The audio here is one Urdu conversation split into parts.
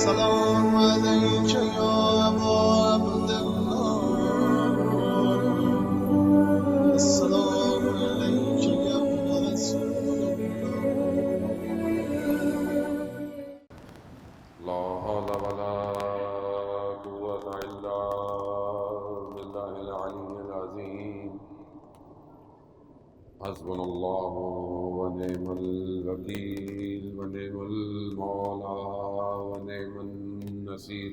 السلام عليك يا أبا عبد الله السلام عليك يا ابن رسول الله لا حول ولا قوة إلا بالله العلي العظيم حسبنا الله ونعم الوكيل ونعم المولى ونعم النصير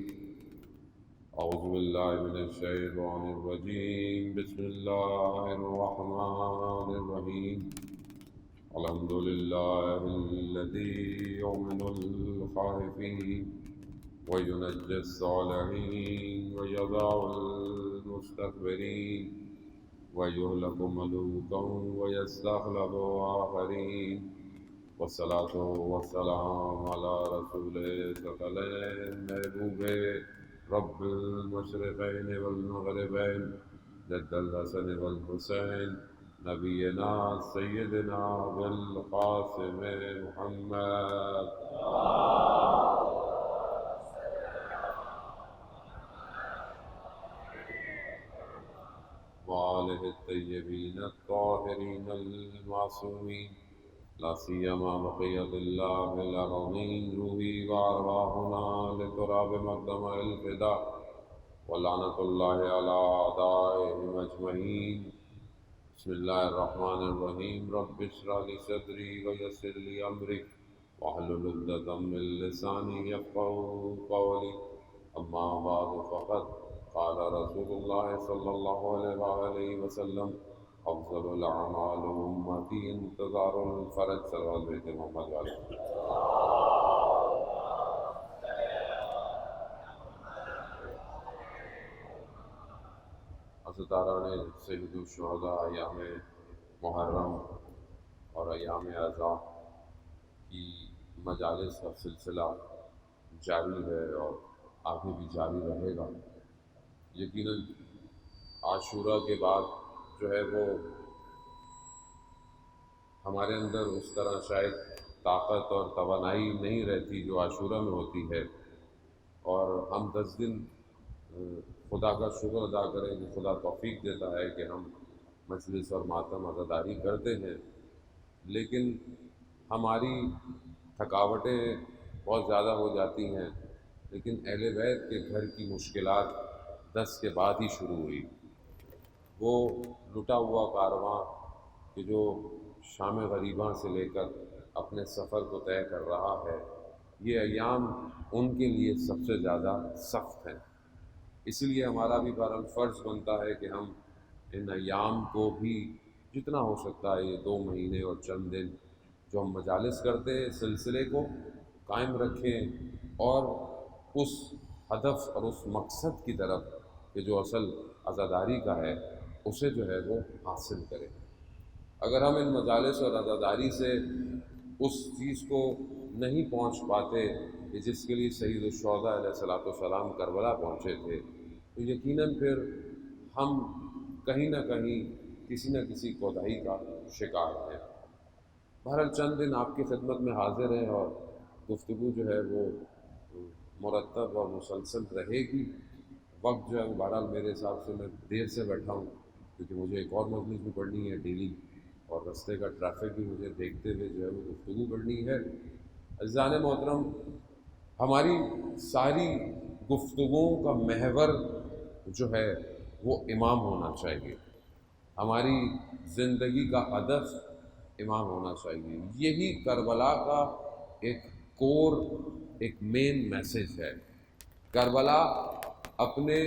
أعوذ بالله من الشيطان الرجيم بسم الله الرحمن الرحيم الحمد لله الذي يؤمن الخائفين وينجي الصالحين ويضع المستكبرين ويهلك ملوكا ويستخلف آخرين والصلاة والسلام على رسول ثقلين محبوب رب المشرقين والمغربين جد الحسن والحسين نبينا سيدنا بالقاسم محمد وآله الطيبين الطاهرين المعصومين لا سيما بقية الله الأرضين روحي وأرواحنا لتراب مقدم الفداء ولعنة الله على أعدائهم أجمعين بسم الله الرحمن الرحيم رب اشرح لي صدري ويسر لي أمري واحلل عقدة من لساني يفقهوا قولي أما بعد فقد قال رسول الله صلى الله عليه وآله وسلم أفضل الأعمال أمتي انتظار الفرج صلى الله عليه محمد وآله عزتاران سید الشہداء ایام محرم اور ایام اعزاء کی مجالس کا سلسلہ جاری ہے اور آگے بھی جاری رہے گا۔ یقیناً عاشورہ کے بعد جو ہے وہ ہمارے اندر اس طرح شاید طاقت اور توانائی نہیں رہتی جو عاشورہ میں ہوتی ہے، اور ہم 10 دن خدا کا شکر ادا کریں کہ خدا توفیق دیتا ہے کہ ہم مجلس اور ماتم عزاداری کرتے ہیں، لیکن ہماری تھکاوٹیں بہت زیادہ ہو جاتی ہیں۔ لیکن اہل بیت کے گھر کی مشکلات 10 کے بعد ہی شروع ہوئی۔ وہ لٹا ہوا کارواں کہ جو شام غریباں سے لے کر اپنے سفر کو طے کر رہا ہے، یہ ایام ان کے لیے سب سے زیادہ سخت ہیں۔ اس لیے ہمارا بھی بہرحال فرض بنتا ہے کہ ہم ان ایام کو بھی جتنا ہو سکتا ہے یہ 2 مہینے اور چند دن جو ہم مجالس کرتے ہیں سلسلے کو قائم رکھیں اور اس ہدف اور اس مقصد کی طرف کہ جو اصل عزاداری کا ہے اسے جو ہے وہ حاصل کریں۔ اگر ہم ان مجالس اور عزاداری سے اس چیز کو نہیں پہنچ پاتے کہ جس کے لیے سید الشہداء علیہ الصلوۃ والسلام کربلا پہنچے تھے، تو یقیناً پھر ہم کہیں نہ کہیں کسی نہ کسی کوتاہی کا شکار ہیں۔ بہرحال چند دن آپ کی خدمت میں حاضر ہیں اور گفتگو جو ہے وہ مرتب اور مسلسل رہے گی۔ وقت جو ہے وہ بہرحال میرے حساب سے میں دیر سے بیٹھا ہوں کیونکہ مجھے ایک اور مجلس بھی پڑھنی ہے ڈیلی، اور رستے کا ٹریفک بھی مجھے دیکھتے ہوئے جو ہے وہ گفتگو کرنی ہے۔ عزیزان محترم، ہماری ساری گفتگوؤں کا محور جو ہے وہ امام ہونا چاہیے، ہماری زندگی کا ہدف امام ہونا چاہیے۔ یہی کربلا کا ایک کور، ایک مین میسج ہے۔ کربلا اپنے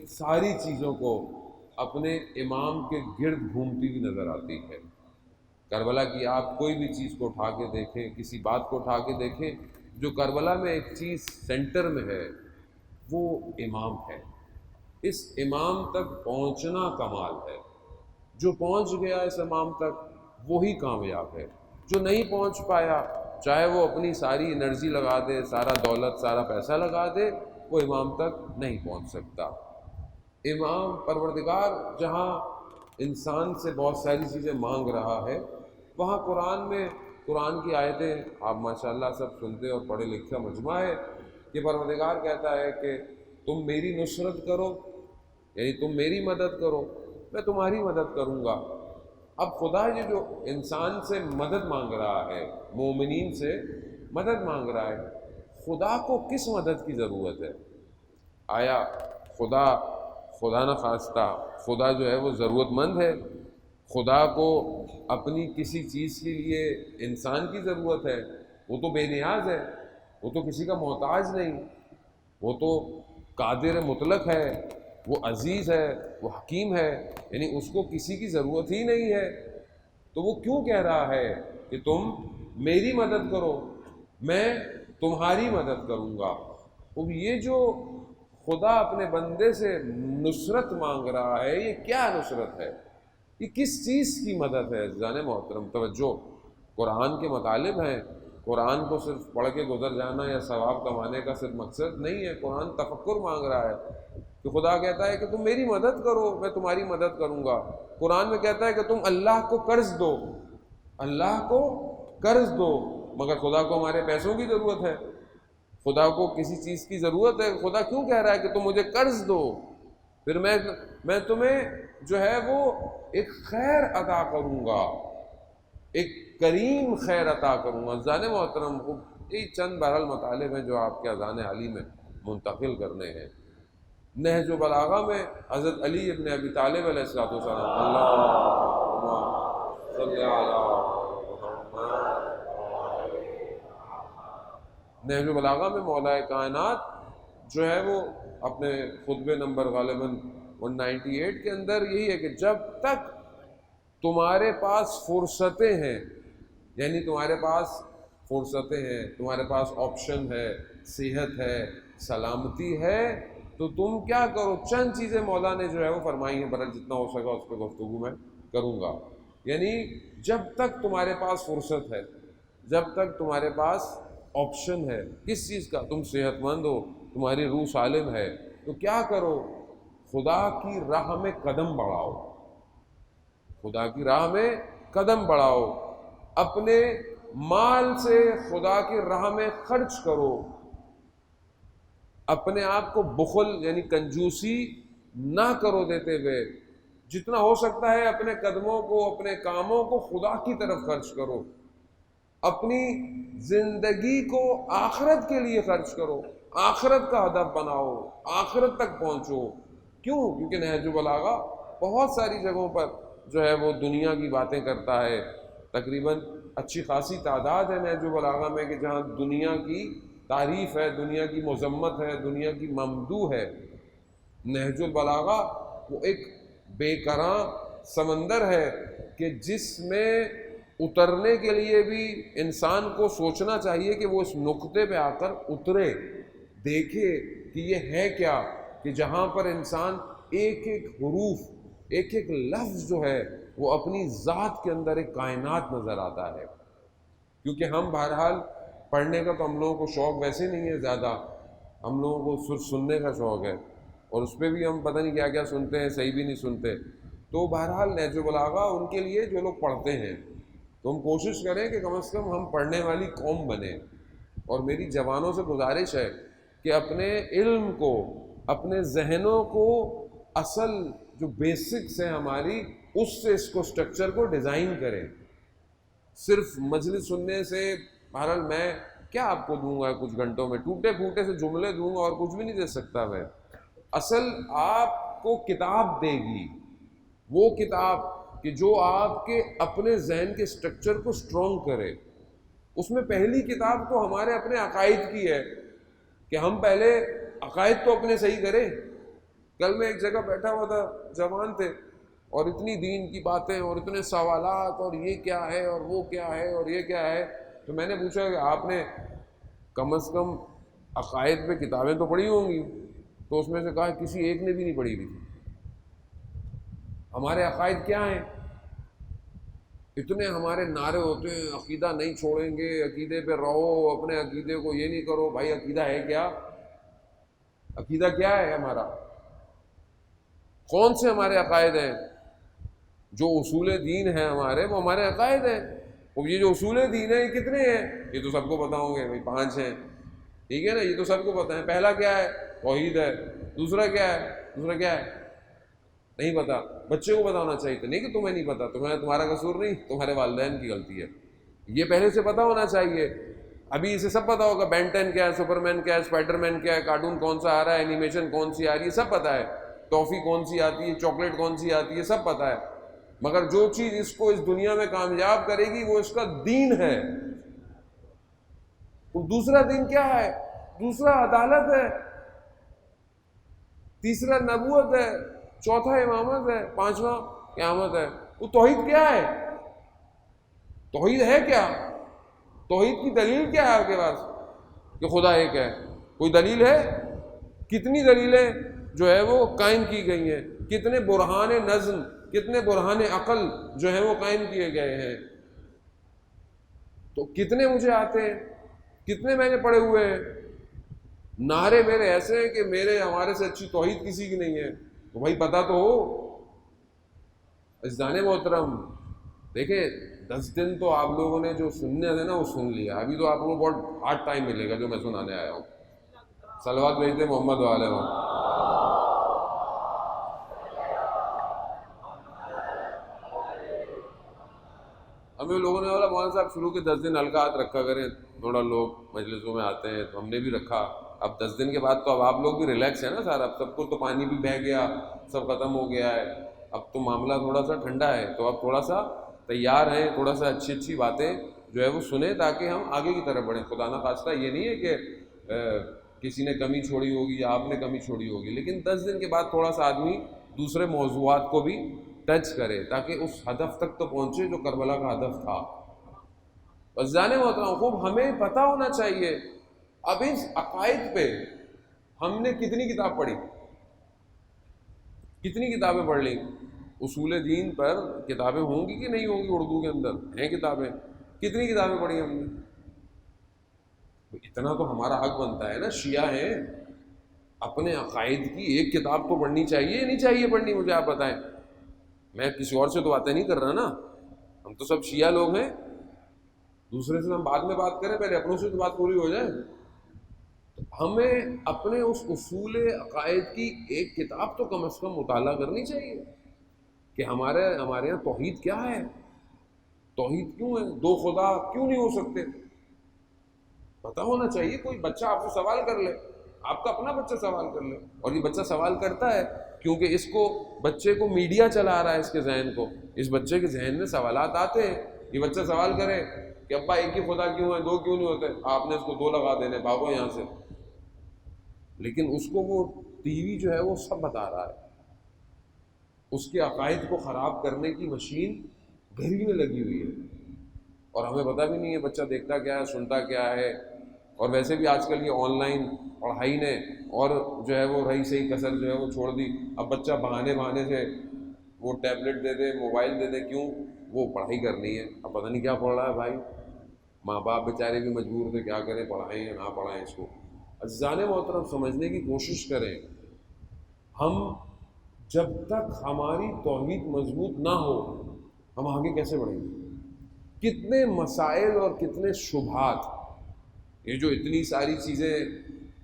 ساری چیزوں کو اپنے امام کے گرد گھومتی ہوئی نظر آتی ہے۔ کربلا کی آپ کوئی بھی چیز کو اٹھا کے دیکھیں، کسی بات کو اٹھا کے دیکھیں، جو کربلا میں ایک چیز سینٹر میں ہے وہ امام ہے۔ اس امام تک پہنچنا کمال ہے۔ جو پہنچ گیا اس امام تک وہی کامیاب ہے، جو نہیں پہنچ پایا چاہے وہ اپنی ساری انرجی لگا دے، سارا دولت، سارا پیسہ لگا دے، وہ امام تک نہیں پہنچ سکتا۔ امام پروردگار جہاں انسان سے بہت ساری چیزیں مانگ رہا ہے، وہاں قرآن میں قرآن کی آیتیں آپ ماشاءاللہ سب سنتے اور پڑھے لکھے مجمع ہے، کہ پروردگار کہتا ہے کہ تم میری نصرت کرو، یعنی تم میری مدد کرو، میں تمہاری مدد کروں گا۔ اب خدا یہ جو انسان سے مدد مانگ رہا ہے، مومنین سے مدد مانگ رہا ہے، خدا کو کس مدد کی ضرورت ہے؟ آیا خدا نہ خواستہ خدا جو ہے وہ ضرورت مند ہے؟ خدا کو اپنی کسی چیز کے لیے انسان کی ضرورت ہے؟ وہ تو بے نیاز ہے، وہ تو کسی کا محتاج نہیں، وہ تو قادر مطلق ہے، وہ عزیز ہے، وہ حکیم ہے، یعنی اس کو کسی کی ضرورت ہی نہیں ہے۔ تو وہ کیوں کہہ رہا ہے کہ تم میری مدد کرو، میں تمہاری مدد کروں گا؟ اب یہ جو خدا اپنے بندے سے نصرت مانگ رہا ہے، یہ کیا نصرت ہے؟ یہ کس چیز کی مدد ہے؟ جانے محترم توجہ، قرآن کے مطالب ہیں، قرآن کو صرف پڑھ کے گزر جانا یا ثواب کمانے کا صرف مقصد نہیں ہے۔ قرآن تفکر مانگ رہا ہے کہ خدا کہتا ہے کہ تم میری مدد کرو، میں تمہاری مدد کروں گا۔ قرآن میں کہتا ہے کہ تم اللہ کو قرض دو، اللہ کو قرض دو، مگر خدا کو ہمارے پیسوں کی ضرورت ہے، خدا کو کسی چیز کی ضرورت ہے۔ خدا کیوں کہہ رہا ہے کہ تم مجھے قرض دو، پھر میں تمہیں جو ہے وہ ایک خیر عطا کروں گا، ایک کریم خیر عطا کروں گا۔ جانے محترم، یہ چند بہرحال مطالب ہیں جو آپ کے اذان علی میں منتقل کرنے ہیں۔ نہج البلاغہ میں حضرت علی ابن ابی طالب علیہ السلام، اللہم صلی علی محمد، نہج البلاغہ میں مولا کائنات جو ہے وہ اپنے خطبے نمبر غالباً 198 کے اندر یہی ہے کہ جب تک تمہارے پاس فرصتیں ہیں، یعنی تمہارے پاس فرصتیں ہیں، تمہارے پاس آپشن ہے، صحت ہے، سلامتی ہے، تو تم کیا کرو؟ چند چیزیں مولا نے جو ہے وہ فرمائی ہیں، برحال جتنا ہو سکا اس پہ گفتگو میں کروں گا۔ یعنی جب تک تمہارے پاس فرصت ہے، جب تک تمہارے پاس آپشن ہے کس چیز کا، تم صحت مند ہو، تمہاری روح سالم ہے، تو کیا کرو؟ خدا کی راہ میں قدم بڑھاؤ، خدا کی راہ میں قدم بڑھاؤ، اپنے مال سے خدا کی راہ میں خرچ کرو، اپنے آپ کو بخل یعنی کنجوسی نہ کرو دیتے ہوئے، جتنا ہو سکتا ہے اپنے قدموں کو، اپنے کاموں کو خدا کی طرف خرچ کرو، اپنی زندگی کو آخرت کے لیے خرچ کرو، آخرت کا ہدف بناؤ، آخرت تک پہنچو۔ کیوں؟ کیونکہ نہج البلاغہ بہت ساری جگہوں پر جو ہے وہ دنیا کی باتیں کرتا ہے، تقریباً اچھی خاصی تعداد ہے نہج البلاغہ میں کہ جہاں دنیا کی تعریف ہے، دنیا کی مذمت ہے، دنیا کی ممدوح ہے۔ نہج البلاغہ وہ ایک بے کراں سمندر ہے کہ جس میں اترنے کے لیے بھی انسان کو سوچنا چاہیے کہ وہ اس نقطے پہ آ کر اترے، دیکھے کہ یہ ہے کیا، کہ جہاں پر انسان ایک ایک حروف، ایک ایک لفظ جو ہے وہ اپنی ذات کے اندر ایک کائنات نظر آتا ہے۔ کیونکہ ہم بہرحال پڑھنے کا تو ہم لوگوں کو شوق ویسے نہیں ہے زیادہ، ہم لوگوں کو صرف سننے کا شوق ہے، اور اس پہ بھی ہم پتہ نہیں کیا کیا سنتے ہیں، صحیح بھی نہیں سنتے۔ تو بہرحال نہج البلاغہ ان کے لیے جو لوگ پڑھتے ہیں، تو ہم کوشش کریں کہ کم از کم ہم پڑھنے والی قوم بنیں۔ اور میری جوانوں سے گزارش ہے کہ اپنے علم کو، اپنے ذہنوں کو اصل جو بیسکس ہیں ہماری، اس سے اس کو سٹرکچر کو ڈیزائن کریں۔ صرف مجلس سننے سے بہرحال میں کیا آپ کو دوں گا کچھ گھنٹوں میں؟ ٹوٹے پھوٹے سے جملے دوں گا اور کچھ بھی نہیں دے سکتا میں۔ اصل آپ کو کتاب دے گی، وہ کتاب کہ جو آپ کے اپنے ذہن کے سٹرکچر کو سٹرونگ کرے۔ اس میں پہلی کتاب تو ہمارے اپنے عقائد کی ہے کہ ہم پہلے عقائد تو اپنے صحیح کریں۔ کل میں ایک جگہ بیٹھا ہوا تھا، جوان تھے، اور اتنی دین کی باتیں اور اتنے سوالات، اور یہ کیا ہے اور وہ کیا ہے اور یہ کیا ہے، تو میں نے پوچھا کہ آپ نے کم از کم عقائد پہ کتابیں تو پڑھی ہوں گی؟ تو اس میں سے کہا کسی ایک نے بھی نہیں پڑھی ہوئی۔ ہمارے عقائد کیا ہیں؟ اتنے ہمارے نعرے ہوتے ہیں، عقیدہ نہیں چھوڑیں گے، عقیدے پہ رہو، اپنے عقیدے کو یہ نہیں کرو۔ بھائی عقیدہ ہے کیا؟ عقیدہ کیا ہے ہمارا؟ کون سے ہمارے عقائد ہیں؟ جو اصول دین ہیں ہمارے، وہ ہمارے عقائد ہیں۔ اور یہ جو اصول دین ہیں یہ کتنے ہیں؟ یہ تو سب کو پتہ ہوں گے، بھائی 5 ہیں۔ ٹھیک ہے نا, یہ تو سب کو پتہ ہے. پہلا کیا ہے؟ توحید ہے. دوسرا کیا ہے؟ نہیں پتا. بچے کو پتا ہونا چاہیے تھا, نہیں کہ تمہیں نہیں پتا, تمہارا قصور نہیں, تمہارے والدین کی غلطی ہے. یہ پہلے سے پتا ہونا چاہیے. ابھی اسے سب پتا ہوگا بین 10 کیا ہے, سپر مین کیا ہے, اسپائڈر مین کیا ہے, کارٹون کون سا آ رہا ہے, اینیمیشن کون سی آ رہی ہے, سب پتا ہے. ٹافی کون سی آتی ہے, چاکلیٹ کون سی آتی ہے, سب پتا ہے. مگر جو چیز اس کو اس دنیا میں کامیاب کرے گی وہ اس کا دین ہے. دوسرا دین کیا ہے؟ دوسرا عدالت ہے, تیسرا نبوت ہے, چوتھا امامت ہے, پانچواں قیامت ہے. وہ توحید کیا ہے؟ توحید ہے کیا؟ توحید کی دلیل کیا ہے آپ کے پاس کہ خدا ایک ہے؟ کوئی دلیل ہے؟ کتنی دلیلیں جو ہے وہ قائم کی گئی ہیں, کتنے برہان نظم, کتنے برہان عقل جو ہیں وہ قائم کیے گئے ہیں. تو کتنے مجھے آتے ہیں, کتنے میں نے پڑھے ہوئے ہیں. نعرے میرے ایسے ہیں کہ ہمارے سے اچھی توحید کسی کی نہیں ہے. تو بھائی پتہ تو ہو. عزیزان محترم دیکھیں, 10 دن تو آپ لوگوں نے جو سننے تھے نا وہ سن لیا. ابھی تو آپ کو بہت ہارڈ ٹائم ملے گا جو میں سنانے آیا ہوں. صلوات بھیجتے محمد والے وہاں. ہمیں لوگوں نے بولا مولانا صاحب شروع کے 10 دن ہلکا ہاتھ رکھا کریں, تھوڑا لوگ مجلسوں میں آتے ہیں, تو ہم نے بھی رکھا. اب 10 دن کے بعد تو اب آپ لوگ بھی ریلیکس ہیں نا سارا, اب سب کو تو پانی بھی بہہ گیا, سب ختم ہو گیا ہے. اب تو معاملہ تھوڑا سا ٹھنڈا ہے, تو اب تھوڑا سا تیار ہیں, تھوڑا سا اچھی باتیں جو ہے وہ سنیں تاکہ ہم آگے کی طرف بڑھیں. خدا نہ خواستہ یہ نہیں ہے کہ کسی نے کمی چھوڑی ہوگی یا آپ نے کمی چھوڑی ہوگی, لیکن 10 دن کے بعد تھوڑا سا آدمی دوسرے موضوعات کو بھی ٹچ کرے تاکہ اس ہدف تک تو پہنچے جو کربلا کا ہدف تھا. بس جانے ہوتا ہوں خوب ہمیں پتہ ہونا چاہیے. اب اس عقائد پہ ہم نے کتنی کتاب پڑھی, کتنی کتابیں پڑھ لیں. اصول دین پر کتابیں ہوں گی کہ نہیں ہوں گی, اردو کے اندر ہیں کتابیں, کتنی کتابیں پڑھی ہم نے. اتنا تو ہمارا حق بنتا ہے نا, شیعہ ہیں, اپنے عقائد کی ایک کتاب تو پڑھنی چاہیے. نہیں چاہیے پڑھنی, مجھے آپ بتائیں. میں کسی اور سے تو باتیں نہیں کر رہا نا, ہم تو سب شیعہ لوگ ہیں. دوسرے سے ہم بعد میں بات کریں, پہلے اپنوں سے تو بات پوری ہو جائے. ہمیں اپنے اس اصول عقائد کی ایک کتاب تو کم از کم مطالعہ کرنی چاہیے کہ ہمارے یہاں توحید کیا ہے, توحید کیوں ہے, 2 خدا کیوں نہیں ہو سکتے. پتہ ہونا چاہیے. کوئی بچہ آپ سے سوال کر لے, آپ کا اپنا بچہ سوال کر لے, اور یہ بچہ سوال کرتا ہے کیونکہ اس کو, بچے کو میڈیا چلا رہا ہے اس کے ذہن کو, اس بچے کے ذہن میں سوالات آتے ہیں. یہ بچہ سوال کرے کہ ابا ایک ہی خدا کیوں ہے, 2 کیوں نہیں ہوتے, آپ نے اس کو 2 لگا دینے, بھاگو یہاں سے. لیکن اس کو وہ ٹی وی جو ہے وہ سب بتا رہا ہے. اس کے عقائد کو خراب کرنے کی مشین گھر میں لگی ہوئی ہے, اور ہمیں پتہ بھی نہیں ہے بچہ دیکھتا کیا ہے, سنتا کیا ہے. اور ویسے بھی آج کل یہ آن لائن پڑھائی نے اور جو ہے وہ رہی صحیح کسر جو ہے وہ چھوڑ دی. اب بچہ بہانے سے وہ ٹیبلٹ دے دے, موبائل دے دے, کیوں, وہ پڑھائی کرنی ہے. اب پتہ نہیں کیا پڑھ رہا ہے بھائی. ماں باپ بیچارے بھی مجبور تھے, کیا کریں, پڑھائیں یا نہ پڑھائیں اس کو. عزیزان محترم سمجھنے کی کوشش کریں. ہم جب تک ہماری توحید مضبوط نہ ہو ہم آگے کیسے بڑھیں گے. کتنے مسائل اور کتنے شبہات, یہ جو اتنی ساری چیزیں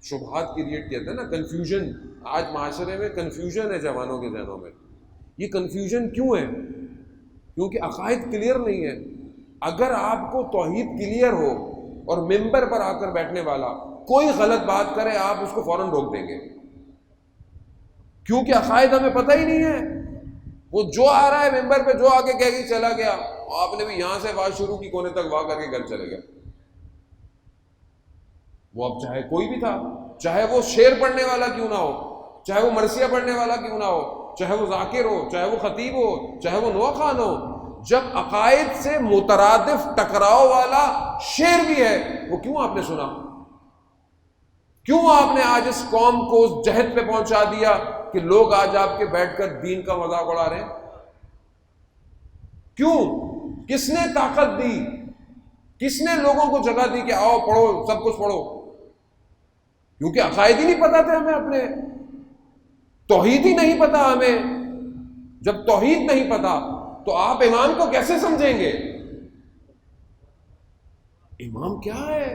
شبہات کریٹ کہتے ہیں نا, کنفیوژن. آج معاشرے میں کنفیوژن ہے جوانوں کے ذہنوں میں. یہ کنفیوژن کیوں ہے؟ کیونکہ عقائد کلیئر نہیں ہے. اگر آپ کو توحید کلیئر ہو اور ممبر پر آ کر بیٹھنے والا کوئی غلط بات کرے, آپ اس کو فوراً روک دیں گے, کیونکہ عقائد ہمیں پتہ ہی نہیں ہے. وہ جو آ رہا ہے ممبر پہ, جو آگے کہہ کے چلا گیا, آپ نے بھی یہاں سے بات شروع کی, کونے تک واہ کر کے گھر چلے گئے. وہ اب چاہے کوئی بھی تھا, چاہے وہ شعر پڑھنے والا کیوں نہ ہو, چاہے وہ مرثیہ پڑھنے والا کیوں نہ ہو, چاہے وہ ذاکر ہو, چاہے وہ خطیب ہو, چاہے وہ نوح خان ہو, جب عقائد سے مترادف ٹکراؤ والا شعر بھی ہے وہ کیوں آپ نے سنا؟ کیوں آپ نے آج اس قوم کو اس جہد پہ پہنچا دیا کہ لوگ آج آپ کے بیٹھ کر دین کا مذاق اڑا رہے ہیں؟ کیوں؟ کس نے طاقت دی, کس نے لوگوں کو جگہ دی کہ آؤ پڑھو, سب کچھ پڑھو؟ کیونکہ عقائد ہی نہیں پتا تھے ہمیں, اپنے توحید ہی نہیں پتا ہمیں. جب توحید نہیں پتا تو آپ امام کو کیسے سمجھیں گے؟ امام کیا ہے؟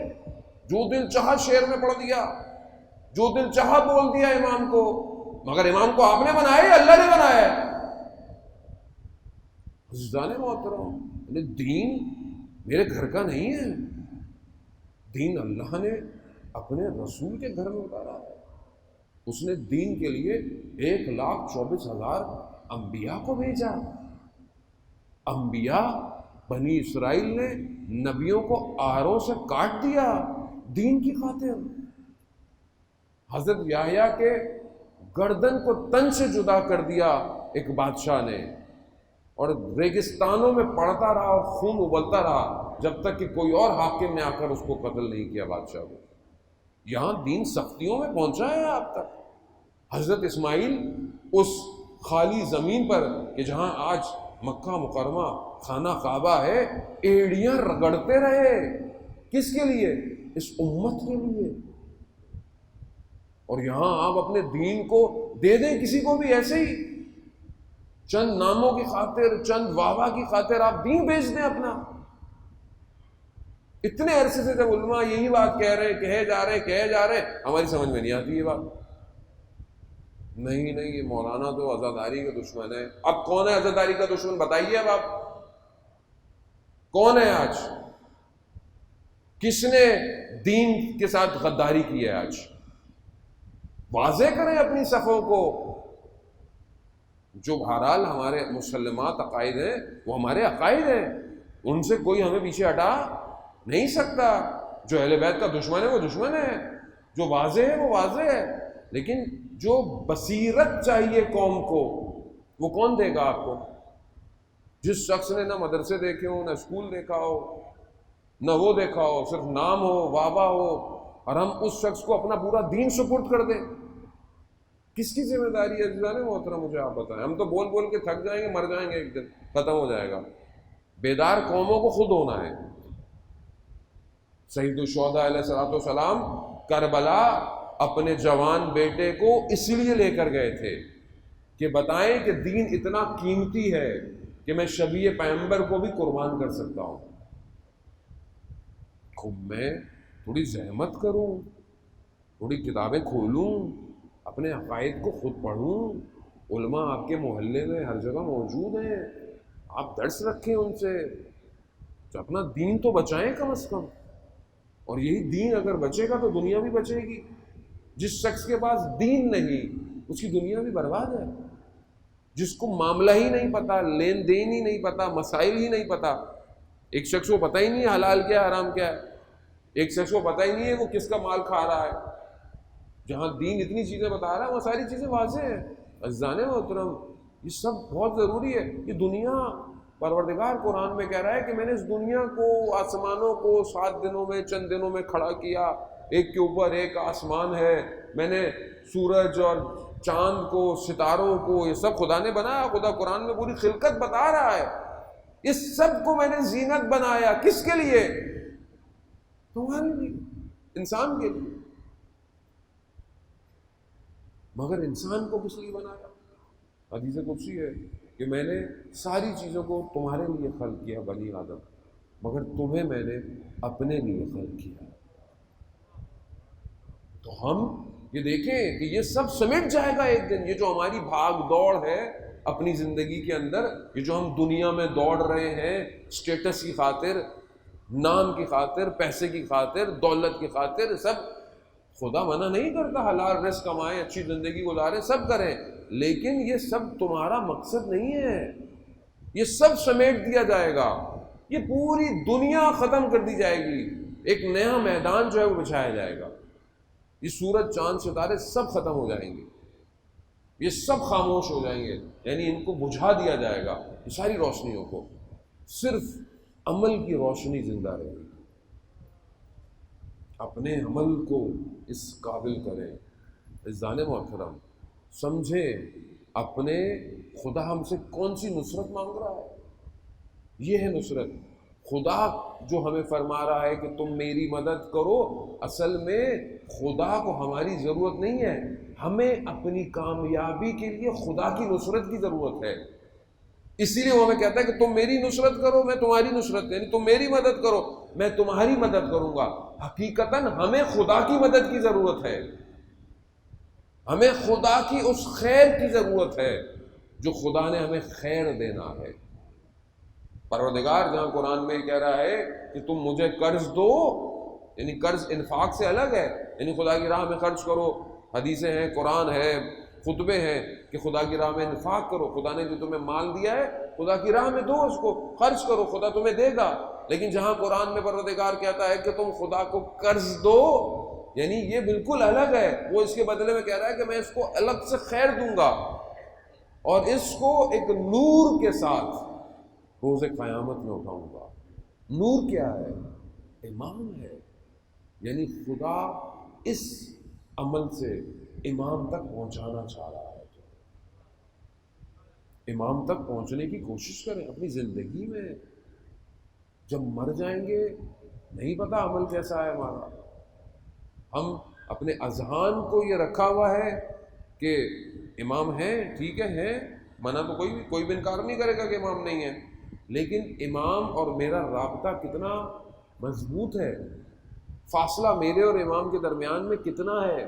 جو دل چاہا شعر میں پڑھ دیا، جو دل چاہا بول دیا امام کو، مگر امام کو آپ نے بنایا یا اللہ نے بنایا ہے؟ عزیزان محترم، دین میرے گھر کا نہیں ہے، دین اللہ نے اپنے رسول کے گھر میں اتارا ہے۔ اس نے دین کے لیے 1,24,000 انبیاء کو بھیجا۔ انبیاء بنی اسرائیل نے نبیوں کو آروں سے کاٹ دیا دین کی خاطر۔ حضرت یحییٰ کے گردن کو تن سے جدا کر دیا ایک بادشاہ نے، اور ریگستانوں میں پڑتا رہا اور خون ابلتا رہا جب تک کہ کوئی اور حاکم نے آ کر اس کو قتل نہیں کیا بادشاہ کو۔ یہاں دین سختیوں میں پہنچا ہے آپ تک۔ حضرت اسماعیل اس خالی زمین پر کہ جہاں آج مکہ مکرمہ خانہ کعبہ ہے، ایڑیاں رگڑتے رہے، کس کے لیے؟ اس امت کے لیے۔ اور یہاں آپ اپنے دین کو دے دیں کسی کو بھی ایسے ہی، چند ناموں کی خاطر، چند واہ کی خاطر آپ دین بیچ دیں اپنا۔ اتنے عرصے سے جب علماء یہی بات کہہ رہے، کہے جا رہے، ہماری سمجھ میں نہیں آتی یہ بات۔ نہیں یہ مولانا تو عزاداری کا دشمن ہے۔ اب کون ہے عزاداری کا دشمن؟ بتائیے اب آپ کون ہے آج؟ کس نے دین کے ساتھ غداری کی ہے آج؟ واضح کریں اپنی صفوں کو۔ جو بہرحال ہمارے مسلمات عقائد ہیں وہ ہمارے عقائد ہیں، ان سے کوئی ہمیں پیچھے ہٹا نہیں سکتا۔ جو اہل بیت کا دشمن ہے وہ دشمن ہے، جو واضح ہے وہ واضح ہے، لیکن جو بصیرت چاہیے قوم کو وہ کون دے گا آپ کو؟ جس شخص نے نہ مدرسے دیکھے ہو، نہ اسکول دیکھا ہو، نہ وہ دیکھا ہو، صرف نام ہو، واہ ہو، اور ہم اس شخص کو اپنا پورا دین سپرد کر دیں، کس کی ذمہ داری ہے؟ عزیزان محترم مجھے آپ بتائیں۔ ہم تو بول بول کے تھک جائیں گے، مر جائیں گے، ایک دن ختم ہو جائے گا۔ بیدار قوموں کو خود ہونا ہے۔ سید الشہداء علیہ السلام کربلا اپنے جوان بیٹے کو اس لیے لے کر گئے تھے کہ بتائیں کہ دین اتنا قیمتی ہے کہ میں شبیہ پیغمبر کو بھی قربان کر سکتا ہوں۔ خود میں تھوڑی زحمت کروں، تھوڑی کتابیں کھولوں، اپنے عقائد کو خود پڑھوں۔ علماء آپ کے محلے میں ہر جگہ موجود ہیں، آپ درس رکھیں ان سے، تو اپنا دین تو بچائیں کم از کم۔ اور یہی دین اگر بچے گا تو دنیا بھی بچے گی۔ جس شخص کے پاس دین نہیں اس کی دنیا بھی برباد ہے۔ جس کو معاملہ ہی نہیں پتا، لین دین ہی نہیں پتا، مسائل ہی نہیں پتا، ایک شخص کو پتہ ہی نہیں ہے حلال کیا ہے حرام کیا ہے، ایک شخص کو پتہ ہی نہیں ہے وہ کس کا مال کھا رہا ہے، جہاں دین اتنی چیزیں بتا رہا ہے وہ ساری چیزیں واضح ہیں۔ عزیزان محترم یہ سب بہت ضروری ہے۔ یہ دنیا، پروردگار قرآن میں کہہ رہا ہے کہ میں نے اس دنیا کو، آسمانوں کو 7 دنوں میں، چند دنوں میں کھڑا کیا، ایک کے اوپر ایک آسمان ہے، میں نے سورج اور چاند کو، ستاروں کو، یہ سب خدا نے بنایا۔ خدا قرآن میں پوری خلقت بتا رہا ہے، اس سب کو میں نے زینت بنایا، کس کے لیے؟ تمہارے لیے، انسان کے لیے۔ مگر انسان کو کس لیے بنایا؟ حدیث قدسی ہے کہ میں نے ساری چیزوں کو تمہارے لیے خلق کیا بنی آدم، مگر تمہیں میں نے اپنے لیے خلق کیا۔ تو ہم یہ دیکھیں کہ یہ سب سمٹ جائے گا ایک دن۔ یہ جو ہماری بھاگ دوڑ ہے اپنی زندگی کے اندر، یہ جو ہم دنیا میں دوڑ رہے ہیں اسٹیٹس کی خاطر، نام کی خاطر، پیسے کی خاطر، دولت کی خاطر، سب خدا منع نہیں کرتا، حلال رزق کمائیں، اچھی زندگی گزاریں، سب کریں، لیکن یہ سب تمہارا مقصد نہیں ہے۔ یہ سب سمیٹ دیا جائے گا، یہ پوری دنیا ختم کر دی جائے گی، ایک نیا میدان جو ہے وہ بچھایا جائے گا۔ یہ سورج چاند ستارے سب ختم ہو جائیں گے، یہ سب خاموش ہو جائیں گے، یعنی ان کو بجھا دیا جائے گا، یہ ساری روشنیوں کو، صرف عمل کی روشنی زندہ رہے گی۔ اپنے عمل کو اس قابل کریں۔ عزیزان محترم سمجھیں اپنے خدا ہم سے کون سی نصرت مانگ رہا ہے۔ یہ ہے نصرت۔ خدا جو ہمیں فرما رہا ہے کہ تم میری مدد کرو، اصل میں خدا کو ہماری ضرورت نہیں ہے، ہمیں اپنی کامیابی کے لیے خدا کی نصرت کی ضرورت ہے۔ اسی لیے وہ ہمیں کہتا ہے کہ تم میری نصرت کرو میں تمہاری نصرت، یعنی تم میری مدد کرو میں تمہاری مدد کروں گا۔ حقیقتاً ہمیں خدا کی مدد کی ضرورت ہے، ہمیں خدا کی اس خیر کی ضرورت ہے جو خدا نے ہمیں خیر دینا ہے۔ پروردگار جہاں قرآن میں کہہ رہا ہے کہ تم مجھے قرض دو، یعنی قرض انفاق سے الگ ہے، یعنی خدا کی راہ میں خرچ کرو، حدیثیں ہیں، قرآن ہے، خطبے ہیں کہ خدا کی راہ میں انفاق کرو، خدا نے جو تمہیں مال دیا ہے خدا کی راہ میں دو، اس کو خرچ کرو، خدا تمہیں دے گا۔ لیکن جہاں قرآن میں پروردگار کہتا ہے کہ تم خدا کو قرض دو، یعنی یہ بالکل الگ ہے، وہ اس کے بدلے میں کہہ رہا ہے کہ میں اس کو الگ سے خیر دوں گا اور اس کو ایک نور کے ساتھ روز قیامت میں اٹھاؤں گا۔ نور کیا ہے؟ ایمان ہے، یعنی خدا اس عمل سے امام تک پہنچانا چاہ رہا ہے۔ امام تک پہنچنے کی کوشش کریں اپنی زندگی میں۔ جب مر جائیں گے نہیں پتا عمل کیسا ہے ہمارا۔ ہم اپنے اذہان کو یہ رکھا ہوا ہے کہ امام ہیں، ٹھیک ہے ہیں، منع تو کوئی بھی انکار نہیں کرے گا کہ امام نہیں ہے، لیکن امام اور میرا رابطہ کتنا مضبوط ہے، فاصلہ میرے اور امام کے درمیان میں کتنا ہے۔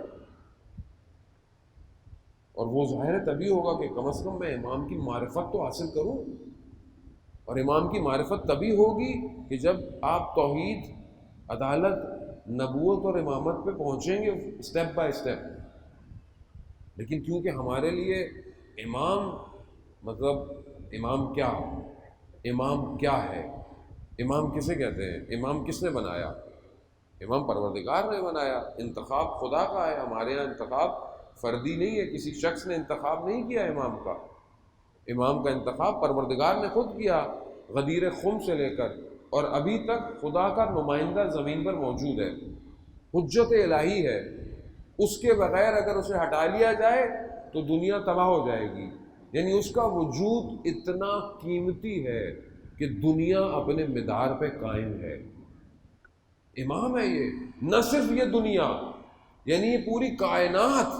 اور وہ ظاہر تبھی ہوگا کہ کم از کم میں امام کی معرفت تو حاصل کروں، اور امام کی معرفت تبھی ہوگی کہ جب آپ توحید، عدالت، نبوت اور امامت پہ پہنچیں گے اسٹیپ بائی اسٹیپ۔ لیکن کیونکہ ہمارے لیے امام مطلب امام کیا ہے، امام کسے کہتے ہیں، امام کس نے بنایا؟ امام پروردگار نے بنایا، انتخاب خدا کا ہے۔ ہمارے یہاں انتخاب فردی نہیں ہے، کسی شخص نے انتخاب نہیں کیا امام کا۔ امام کا انتخاب پروردگار نے خود کیا، غدیر خم سے لے کر، اور ابھی تک خدا کا نمائندہ زمین پر موجود ہے، حجت الہی ہے۔ اس کے بغیر اگر اسے ہٹا لیا جائے تو دنیا تباہ ہو جائے گی، یعنی اس کا وجود اتنا قیمتی ہے کہ دنیا اپنے مدار پہ قائم ہے۔ امام ہے یہ، نہ صرف یہ دنیا، یعنی یہ پوری کائنات،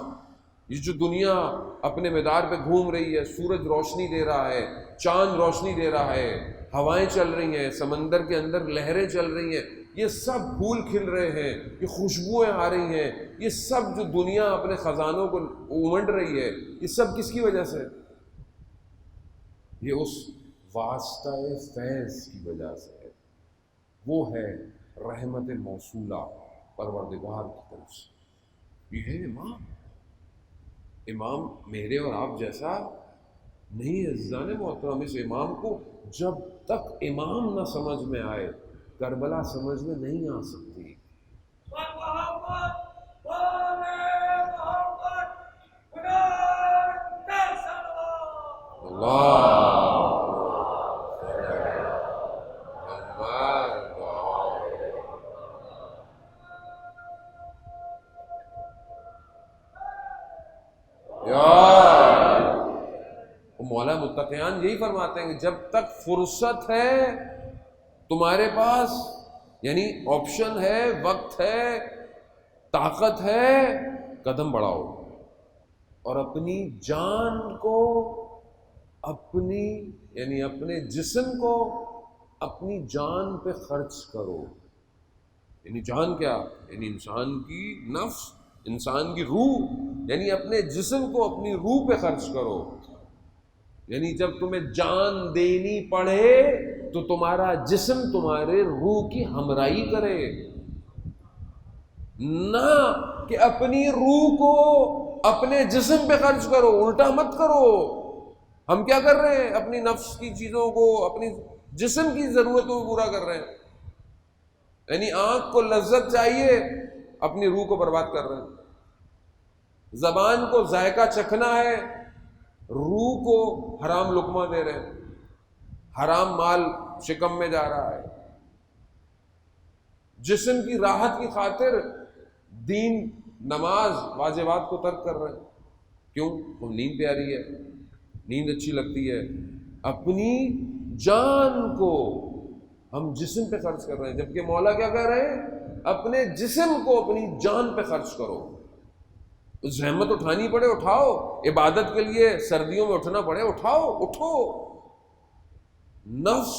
یہ جو دنیا اپنے مدار پہ گھوم رہی ہے، سورج روشنی دے رہا ہے، چاند روشنی دے رہا ہے، ہوائیں چل رہی ہیں، سمندر کے اندر لہریں چل رہی ہیں، یہ سب پھول کھل رہے ہیں، یہ خوشبوئیں آ رہی ہیں، یہ سب جو دنیا اپنے خزانوں کو امنڈ رہی ہے، یہ سب کس کی وجہ سے؟ یہ اس واسطہ فیض کی وجہ سے ہے، وہ ہے رحمت موصولہ پروردگار کی طرف سے۔ یہ ہے امام۔ امام میرے اور آپ جیسا نہیں ہے عزیزان محترم۔ اس امام کو جب تک امام نہ سمجھ میں آئے کربلا سمجھ میں نہیں آ سکتی۔ مولا متقیان یہی فرماتے ہیں کہ جب تک فرصت ہے تمہارے پاس، یعنی آپشن ہے، وقت ہے، طاقت ہے، قدم بڑھاؤ اور اپنی جان کو، یعنی اپنے جسم کو اپنی جان پہ خرچ کرو۔ یعنی جان کیا؟ یعنی انسان کی نفس، انسان کی روح، یعنی اپنے جسم کو اپنی روح پہ خرچ کرو۔ یعنی جب تمہیں جان دینی پڑے تو تمہارا جسم تمہارے روح کی ہمراہی کرے، نہ کہ اپنی روح کو اپنے جسم پہ خرچ کرو۔ الٹا مت کرو۔ ہم کیا کر رہے ہیں؟ اپنی نفس کی چیزوں کو، اپنی جسم کی ضرورتوں کو پورا کر رہے ہیں، یعنی آنکھ کو لذت چاہیے، اپنی روح کو برباد کر رہے ہیں۔ زبان کو ذائقہ چکھنا ہے، روح کو حرام لقمہ دے رہے ہیں، حرام مال شکم میں جا رہا ہے۔ جسم کی راحت کی خاطر دین، نماز، واجبات کو ترک کر رہے ہیں۔ کیوں؟ وہ نیند پیاری ہے، نیند اچھی لگتی ہے۔ اپنی جان کو ہم جسم پہ خرچ کر رہے ہیں، جبکہ مولا کیا کہہ رہے ہیں؟ اپنے جسم کو اپنی جان پہ خرچ کرو۔ زحمت اٹھانی پڑے اٹھاؤ، عبادت کے لیے سردیوں میں اٹھنا پڑے اٹھو۔ نفس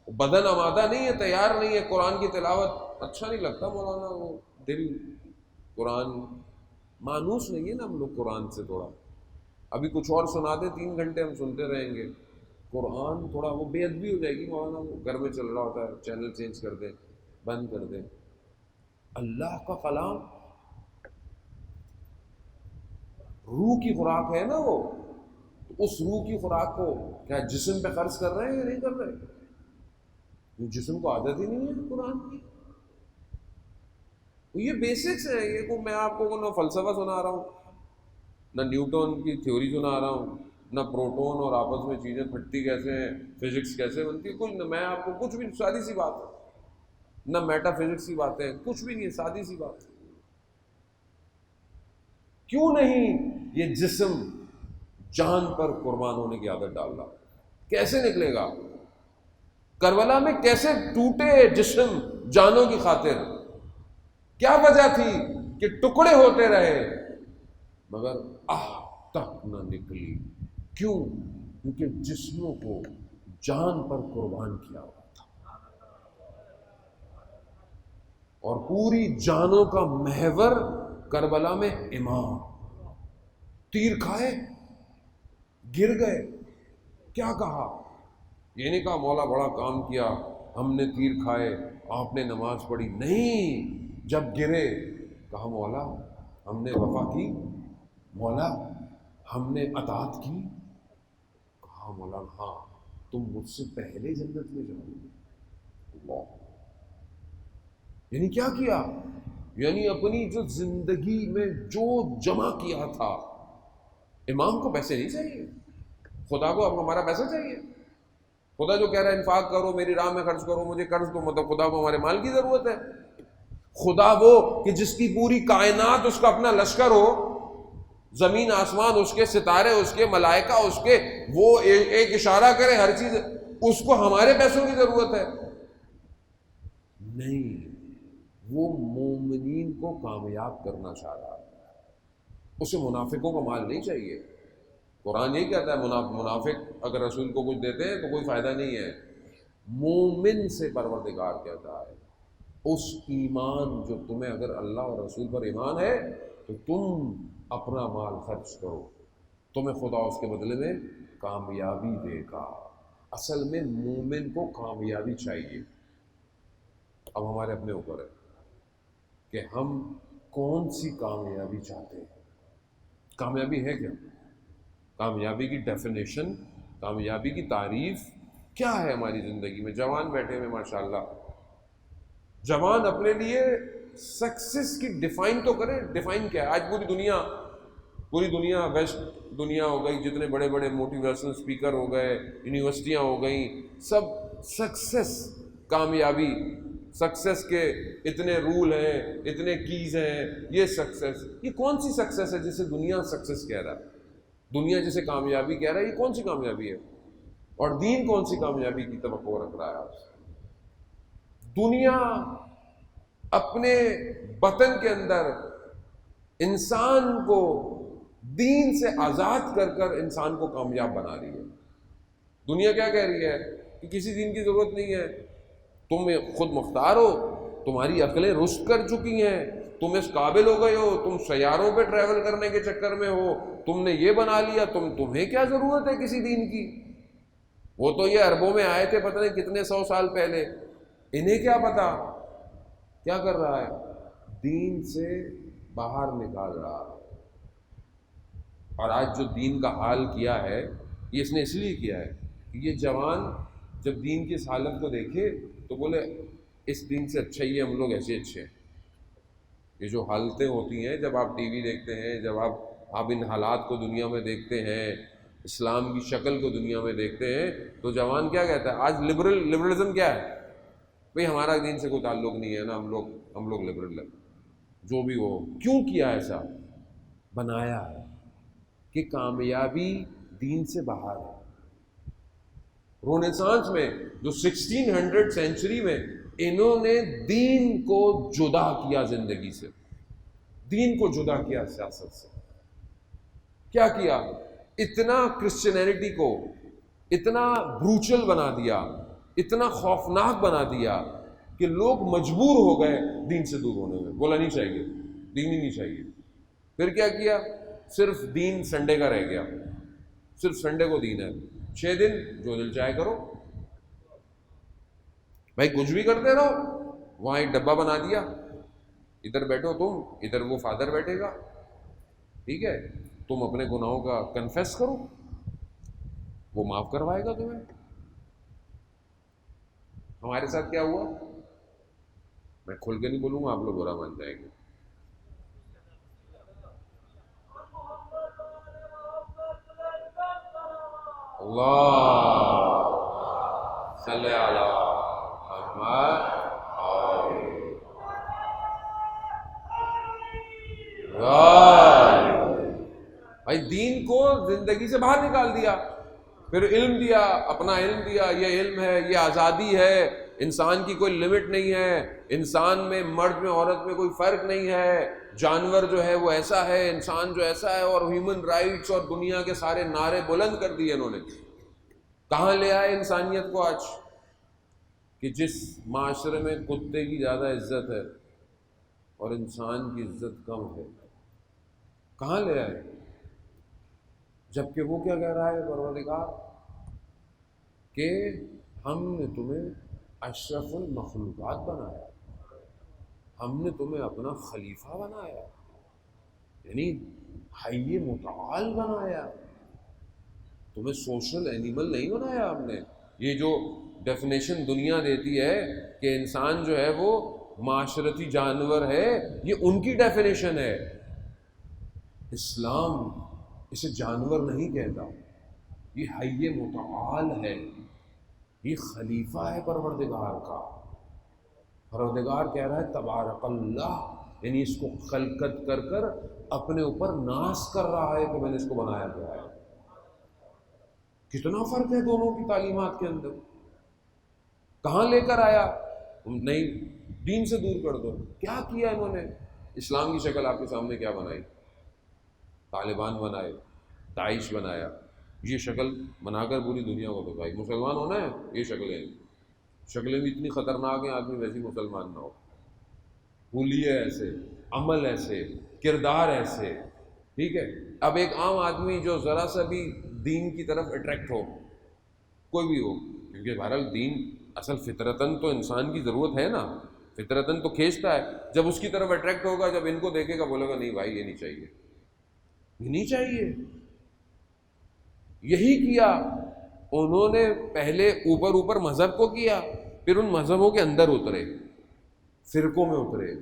بدن آمادہ نہیں ہے، تیار نہیں ہے قرآن کی تلاوت اچھا نہیں لگتا مولانا، وہ دل قرآن مانوس نہیں ہے نا ہم لوگ قرآن سے تھوڑا. ابھی کچھ اور سنا دیں 3 گھنٹے ہم سنتے رہیں گے. قرآن تھوڑا وہ بے ادبی ہو جائے گی مولانا. وہ گھر میں چل رہا ہوتا ہے، چینل چینج کر دیں، بند کر دیں. اللہ کا کلام روح کی خوراک ہے نا وہ. تو اس روح کی خوراک کو کیا جسم پہ خرچ کر رہے ہیں یا نہیں کر رہے؟ جسم کو عادت ہی نہیں ہے قرآن کی. یہ بیسکس ہیں. یہ کو میں آپ کو نہ فلسفہ سنا رہا ہوں، نہ نیوٹن کی تھیوری سنا رہا ہوں، نہ پروٹون اور آپس میں چیزیں پھٹتی کیسے ہیں، فزکس کیسے بنتی ہے، کچھ نہ. میں آپ کو کچھ بھی، سادی سی بات ہے، نہ میٹا فزکس کی باتیں، کچھ بھی نہیں ہے، سادی سی بات. کیوں نہیں یہ جسم جان پر قربان ہونے کی عادت ڈال رہا؟ کیسے نکلے گا؟ کربلا میں کیسے ٹوٹے جسم جانوں کی خاطر؟ کیا وجہ تھی کہ ٹکڑے ہوتے رہے مگر آہ تک نہ نکلی؟ کیوں؟ کیونکہ جسموں کو جان پر قربان کیا ہوا تھا. اور پوری جانوں کا محور کربلا میں امام. تیر کھائے، گر گئے، کیا کہا؟ یہ نہیں کہا مولا بڑا کام کیا، ہم نے تیر کھائے، آپ نے نماز پڑھی. نہیں، جب گرے کہا مولا ہم نے وفا کی، مولا ہم نے اطاعت کی. کہا مولا ہاں تم مجھ سے پہلے جنت میں جاؤ گے. اللہ، یعنی کیا کیا؟ یعنی اپنی جو زندگی میں جو جمع کیا تھا. امام کو پیسے نہیں چاہیے، خدا کو اب ہمارا پیسہ چاہیے. خدا جو کہہ رہا ہے انفاق کرو، میری راہ میں خرچ کرو، مجھے قرض دو، مطلب خدا کو ہمارے مال کی ضرورت ہے. خدا وہ کہ جس کی پوری کائنات اس کا اپنا لشکر ہو، زمین آسمان اس کے، ستارے اس کے، ملائکہ اس کے، وہ ایک اشارہ کرے ہر چیز، اس کو ہمارے پیسوں کی ضرورت ہے؟ نہیں، وہ مومنین کو کامیاب کرنا چاہ رہا ہے، اسے منافقوں کا مال نہیں چاہیے. قرآن یہی کہتا ہے منافق اگر رسول کو کچھ دیتے ہیں تو کوئی فائدہ نہیں ہے. مومن سے پروردگار کہتا ہے اس ایمان جو تمہیں، اگر اللہ اور رسول پر ایمان ہے تو تم اپنا مال خرچ کرو، تمہیں خدا اس کے بدلے میں کامیابی دے گا. اصل میں مومن کو کامیابی چاہیے. اب ہمارے اپنے اوپر ہے کہ ہم کون سی کامیابی چاہتے ہیں. کامیابی ہے کیا؟ کامیابی کی ڈیفینیشن، کامیابی کی تعریف کیا ہے ہماری زندگی میں؟ جوان بیٹھے ہوئے ماشاءاللہ، جوان اپنے لیے سکسیس کی ڈیفائن تو کرے. ڈیفائن کیا ہے؟ آج پوری دنیا ویسٹ دنیا ہو گئی، جتنے بڑے بڑے موٹیویشنل اسپیکر ہو گئے، یونیورسٹیاں ہو گئیں، سب سکسیس، کامیابی، سکسیس کے اتنے رول ہیں، اتنے کیز ہیں. یہ سکسیس، یہ کون سی سکسیس ہے جسے دنیا سکسیس کہہ رہا ہے؟ دنیا جسے کامیابی کہہ رہا ہے، یہ کون سی کامیابی ہے؟ اور دین کون سی کامیابی کی توقع رکھ رہا ہے آپ سے؟ دنیا اپنے وطن کے اندر انسان کو دین سے آزاد کر کر انسان کو کامیاب بنا رہی ہے. دنیا کیا کہہ رہی ہے کہ کسی دین کی ضرورت نہیں ہے، تم خود مختار ہو، تمہاری عقلیں رشد کر چکی ہیں، تم اس قابل ہو گئے ہو، تم سیاروں پہ ٹریول کرنے کے چکر میں ہو، تم نے یہ بنا لیا، تمہیں کیا ضرورت ہے کسی دین کی؟ وہ تو یہ عربوں میں آئے تھے پتہ نہیں کتنے 100 سال پہلے، انہیں کیا پتا کیا کر رہا ہے؟ دین سے باہر نکال رہا ہے. اور آج جو دین کا حال کیا ہے، یہ اس نے اس لیے کیا ہے کہ یہ جوان جب دین کی اس حالت کو دیکھے تو بولے اس دین سے اچھا ہی ہے ہم لوگ ایسے اچھے ہیں. یہ جو حالتیں ہوتی ہیں جب آپ ٹی وی دیکھتے ہیں، جب آپ ان حالات کو دنیا میں دیکھتے ہیں، اسلام کی شکل کو دنیا میں دیکھتے ہیں، تو جوان کیا کہتا ہے؟ آج لبرلزم کیا ہے؟ بھئی ہمارا دین سے کوئی تعلق نہیں ہے نا، ہم لوگ لبرل ہیں. جو بھی ہو، کیوں کیا ایسا؟ بنایا ہے کہ کامیابی دین سے باہر ہے. رونیسانس میں جو 1600 سینچری میں انہوں نے دین کو جدا کیا زندگی سے، دین کو جدا کیا سیاست سے. کیا کیا؟ اتنا کرسچینٹی کو اتنا بروچل بنا دیا، اتنا خوفناک بنا دیا کہ لوگ مجبور ہو گئے دین سے دور ہونے میں، بولا نہیں چاہیے، دین ہی نہیں چاہیے۔ پھر کیا کیا؟ صرف دین سنڈے کا رہ گیا، صرف سنڈے کو دین ہے، 6 دن جو دل چاہے کرو بھائی، کچھ بھی کرتے رہو۔ وہاں ایک ڈبہ بنا دیا، ادھر بیٹھو تم، ادھر وہ فادر بیٹھے گا، ٹھیک ہے، تم اپنے گناہوں کا کنفیس کرو، وہ معاف کروائے گا تمہیں۔ ہمارے ساتھ کیا ہوا؟ میں کھل کے نہیں بولوں گا، آپ لوگ برا مان جائیں گے۔ اللہ صلی علی محمد۔ بھائی دین کو زندگی سے باہر نکال دیا، پھر علم دیا، اپنا علم دیا، یہ علم ہے، یہ آزادی ہے، انسان کی کوئی لمٹ نہیں ہے، انسان میں، مرد میں، عورت میں کوئی فرق نہیں ہے، جانور جو ہے وہ ایسا ہے، انسان جو ایسا ہے، اور ہیومن رائٹس اور دنیا کے سارے نعرے بلند کر دیے انہوں نے۔ کہاں لے آئے انسانیت کو آج؟ کہ جس معاشرے میں کتے کی زیادہ عزت ہے اور انسان کی عزت کم ہے، کہاں لے آئے؟ جبکہ وہ کیا کہہ رہا ہے پروردگار کہ ہم نے تمہیں اشرف المخلوقات بنایا، ہم نے تمہیں اپنا خلیفہ بنایا، یعنی حی متعال بنایا، تمہیں سوشل اینیمل نہیں بنایا ہم نے۔ یہ جو ڈیفینیشن دنیا دیتی ہے کہ انسان جو ہے وہ معاشرتی جانور ہے، یہ ان کی ڈیفینیشن ہے۔ اسلام اسے جانور نہیں کہتا، یہ حی متعال ہے، یہ خلیفہ ہے پروردگار کا۔ پروردگار کہہ رہا ہے تبارک اللہ، یعنی اس کو خلقت کر کر اپنے اوپر ناز کر رہا ہے کہ میں نے اس کو بنایا گیا ہے۔ کتنا فرق ہے دونوں کی تعلیمات کے اندر۔ کہاں لے کر آیا؟ نہیں، دین سے دور کر دو۔ کیا کیا انہوں نے؟ اسلام کی شکل آپ کے سامنے کیا بنائی؟ طالبان بنائے، داعش بنایا، یہ شکل بنا کر پوری دنیا کو دکھائی۔ مسلمان ہونا ہے، یہ شکلیں بھی اتنی خطرناک ہیں، آدمی ویسے مسلمان نہ ہو۔ حلیے ایسے، عمل ایسے، کردار ایسے، ٹھیک ہے۔ اب ایک عام آدمی جو ذرا سا بھی دین کی طرف اٹریکٹ ہو، کوئی بھی ہو، کیونکہ بہرحال دین اصل فطرتاً تو انسان کی ضرورت ہے نا، فطرتاً تو کھینچتا ہے، جب اس کی طرف اٹریکٹ ہوگا، جب ان کو دیکھے گا بولے گا نہیں بھائی یہ نہیں چاہیے، یہ نہیں چاہیے۔ یہی کیا انہوں نے، پہلے اوپر مذہب کو کیا، پھر ان مذہبوں کے اندر اترے، فرقوں میں اترے،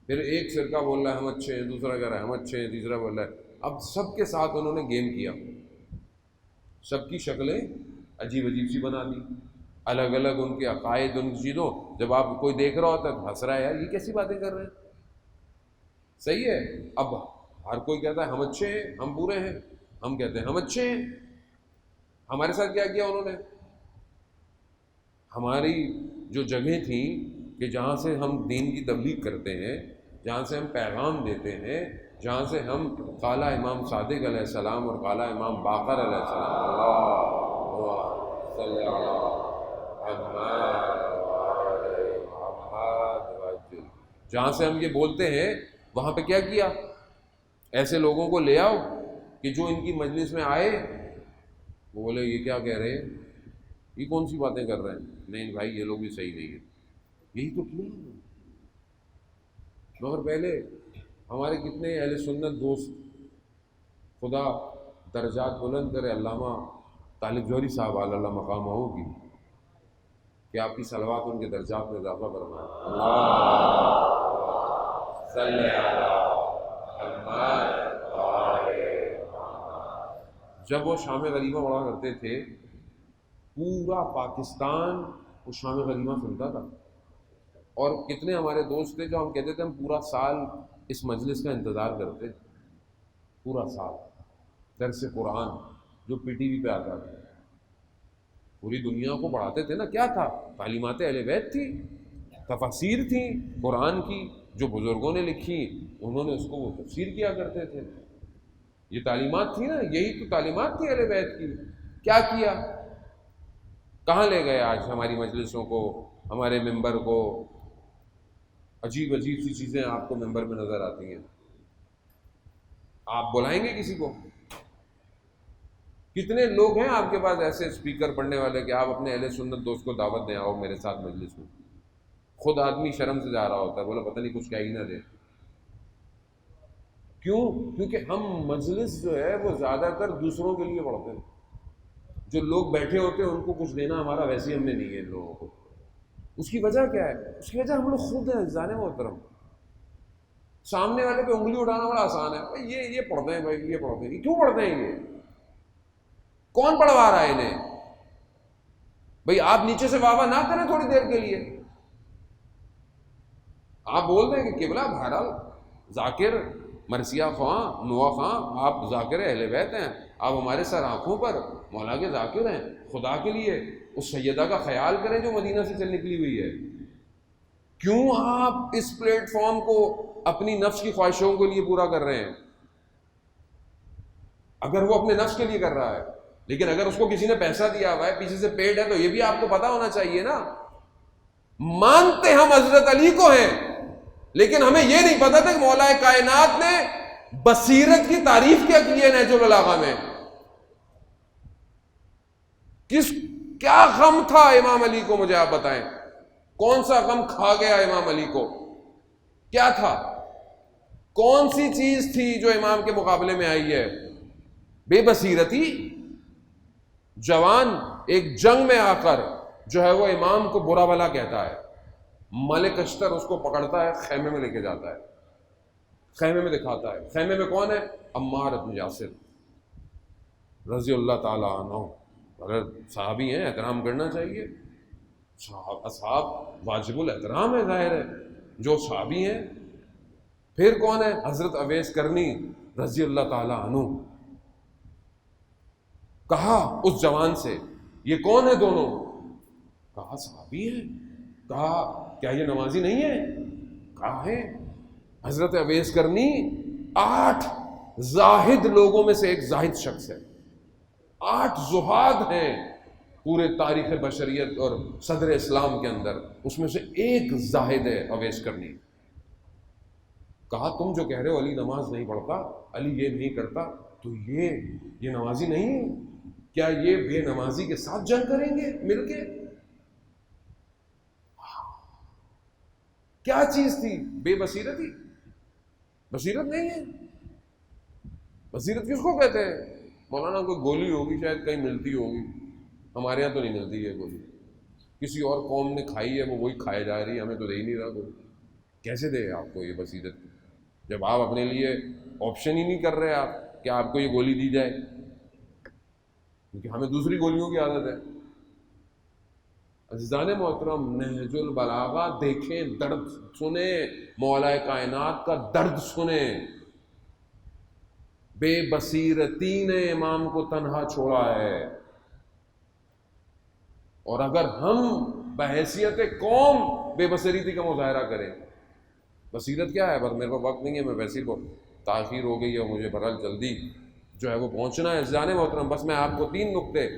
پھر ایک فرقہ بول رہا ہے ہم اچھے ہیں، دوسرا کہہ رہا ہے ہم اچھے ہیں، تیسرا بول رہا ہے۔ اب سب کے ساتھ انہوں نے گیم کیا، سب کی شکلیں عجیب عجیب سی بنا دی، الگ الگ ان کے عقائد، ان چیزوں۔ جب آپ کوئی دیکھ رہا ہوتا ہے تو ہنس رہا ہے، یار یہ کیسی باتیں کر رہے ہیں، صحیح ہے۔ اب ہر کوئی کہتا ہے ہم اچھے ہیں، ہم برے ہیں، ہم کہتے ہیں ہم اچھے ہیں۔ ہمارے ساتھ کیا کیا انہوں نے؟ ہماری جو جگہیں تھیں کہ جہاں سے ہم دین کی تبلیغ کرتے ہیں، جہاں سے ہم پیغام دیتے ہیں، جہاں سے ہم قال امام صادق علیہ السلام اور قال امام باقر علیہ السلام، اللہ صلی علی محمد، جہاں سے ہم یہ بولتے ہیں، وہاں پہ کیا کیا؟ ایسے لوگوں کو لے آؤ کہ جو ان کی مجلس میں آئے وہ بولے یہ کیا کہہ رہے ہیں، یہ کون سی باتیں کر رہے ہیں، نہیں بھائی یہ لوگ بھی صحیح نہیں ہے۔ یہی تو کیا ہے۔ مگر پہلے ہمارے کتنے اہل سنت دوست، خدا درجات بلند کرے، علامہ طالب جوہری صاحب اللہ مقامہ کی، کہ آپ کی صلوات ان کے درجات میں اضافہ فرمائے۔ اللہ صلی علی محمد۔ جب وہ شام غریبہ پڑھا کرتے تھے، پورا پاکستان وہ شام غریبہ سنتا تھا، اور کتنے ہمارے دوست تھے جو ہم کہتے تھے ہم پورا سال اس مجلس کا انتظار کرتے، پورا سال درس قرآن جو پی ٹی وی پہ آتا تھا، پوری دنیا کو پڑھاتے تھے نا۔ کیا تھا؟ تعلیمات اہل بیت تھی، تفاسیر تھیں قرآن کی جو بزرگوں نے لکھی، انہوں نے اس کو وہ تفسیر کیا کرتے تھے۔ یہ تعلیمات تھی نا، یہی تو تعلیمات تھی اہل بیت کی۔ کیا کیا؟ کہاں لے گئے آج ہماری مجلسوں کو، ہمارے ممبر کو، عجیب عجیب سی چیزیں آپ کو ممبر میں نظر آتی ہیں. آپ بلائیں گے کسی کو؟ کتنے لوگ ہیں آپ کے پاس ایسے اسپیکر پڑھنے والے کہ آپ اپنے اہل سنت دوست کو دعوت دیں، آؤ میرے ساتھ مجلس میں. خود آدمی شرم سے جا رہا ہوتا ہے، بولا پتہ نہیں کچھ کہہ ہی نہ دے. کیوں؟ کیونکہ ہم مجلس جو ہے وہ زیادہ تر دوسروں کے لیے پڑھتے ہیں. جو لوگ بیٹھے ہوتے ہیں ان کو کچھ دینا ہمارا ویسے ہم میں نہیں ہے ان لوگوں کو. اس کی وجہ کیا ہے؟ اس کی وجہ ہم لوگ خود ہیں عزیزان محترم. سامنے والے پہ انگلی اٹھانا بڑا آسان ہے، بھائی یہ پڑھتے ہیں، بھائی یہ پڑھتے ہیں. یہ کیوں پڑھتے ہیں؟ یہ کون پڑھوا رہا ہے انہیں؟ بھائی آپ نیچے سے واہ واہ نہ کریں تھوڑی دیر کے لیے. آپ بول دیں کہ قبلہ بہرحال ذاکر مرثیہ خواں نوا خواں آپ ذاکر اہل بیت ہیں، آپ ہمارے سر آنکھوں پر مولا کے ذاکر ہیں. خدا کے لیے اس سیدہ کا خیال کریں جو مدینہ سے چل نکلی ہوئی ہے. کیوں آپ اس پلیٹ فارم کو اپنی نفس کی خواہشوں کے لیے پورا کر رہے ہیں؟ اگر وہ اپنے نفس کے لیے کر رہا ہے، لیکن اگر اس کو کسی نے پیسہ دیا ہوا ہے، پیچھے سے پیڈ ہے، تو یہ بھی آپ کو پتا ہونا چاہیے نا. مانتے ہم حضرت علی کو ہیں، لیکن ہمیں یہ نہیں پتا تھا کہ مولا کائنات نے بصیرت کی تعریف کیا کی ہے نہج البلاغہ میں. کیا غم تھا امام علی کو؟ مجھے آپ بتائیں، کون سا غم کھا گیا امام علی کو؟ کیا تھا؟ کون سی چیز تھی جو امام کے مقابلے میں آئی ہے؟ بے بصیرتی. جوان ایک جنگ میں آ کر جو ہے وہ امام کو برا بھلا کہتا ہے، ملک اشتر اس کو پکڑتا ہے، خیمے میں لے کے جاتا ہے، خیمے میں دکھاتا ہے. خیمے میں کون ہے؟ عمار بن یاسر رضی اللہ تعالیٰ عنہ. اگر صحابی ہیں احترام کرنا چاہیے. اصحاب واجب الاحترام ہے، ظاہر ہے جو صحابی ہیں. پھر کون ہے؟ حضرت اویس کرنی رضی اللہ تعالیٰ عنہ. کہا اس جوان سے یہ کون ہے دونوں؟ کہا صحابی ہیں. کہا کیا یہ نمازی نہیں ہے؟ کہا ہے. حضرت اویس کرنی 8 زاہد لوگوں میں سے ایک زاہد شخص ہے. 8 زہاد ہیں پورے تاریخ بشریت اور صدر اسلام کے اندر، اس میں سے ایک زاہد ہے اویس کرنی. کہا تم جو کہہ رہے ہو علی نماز نہیں پڑھتا، علی یہ نہیں کرتا، تو یہ نمازی نہیں ہے؟ کیا یہ بے نمازی کے ساتھ جنگ کریں گے مل کے؟ کیا چیز تھی؟ بے بصیرتی. بصیرت نہیں ہے. بصیرت کس کو کہتے ہیں؟ مولانا کوئی گولی ہوگی شاید کہیں ملتی ہوگی، ہمارے یہاں تو نہیں ملتی ہے گولی. کسی اور قوم نے کھائی ہے، وہ وہی کھائے جا رہی ہے، ہمیں تو دے ہی نہیں رہا کوئی. کیسے دے آپ کو یہ بصیرت جب آپ اپنے لیے آپشن ہی نہیں کر رہے آپ کہ آپ کو یہ گولی دی جائے؟ کیونکہ ہمیں دوسری گولیوں کی عادت ہے. عزیزان محترم، نہج البلاغہ دیکھیں، درد سنیں، مولا کائنات کا درد سنیں. بے بصیرتی نے امام کو تنہا چھوڑا ہے. اور اگر ہم بحیثیت قوم بے بصیرتی کا مظاہرہ کریں، بصیرت کیا ہے؟ پر میرے کو وقت نہیں ہے، میں ویسے ہی تاخیر ہو گئی ہے، مجھے بہرحال جلدی جو ہے وہ پہنچنا ہے. عزیزان محترم، بس میں آپ کو 3 نقطے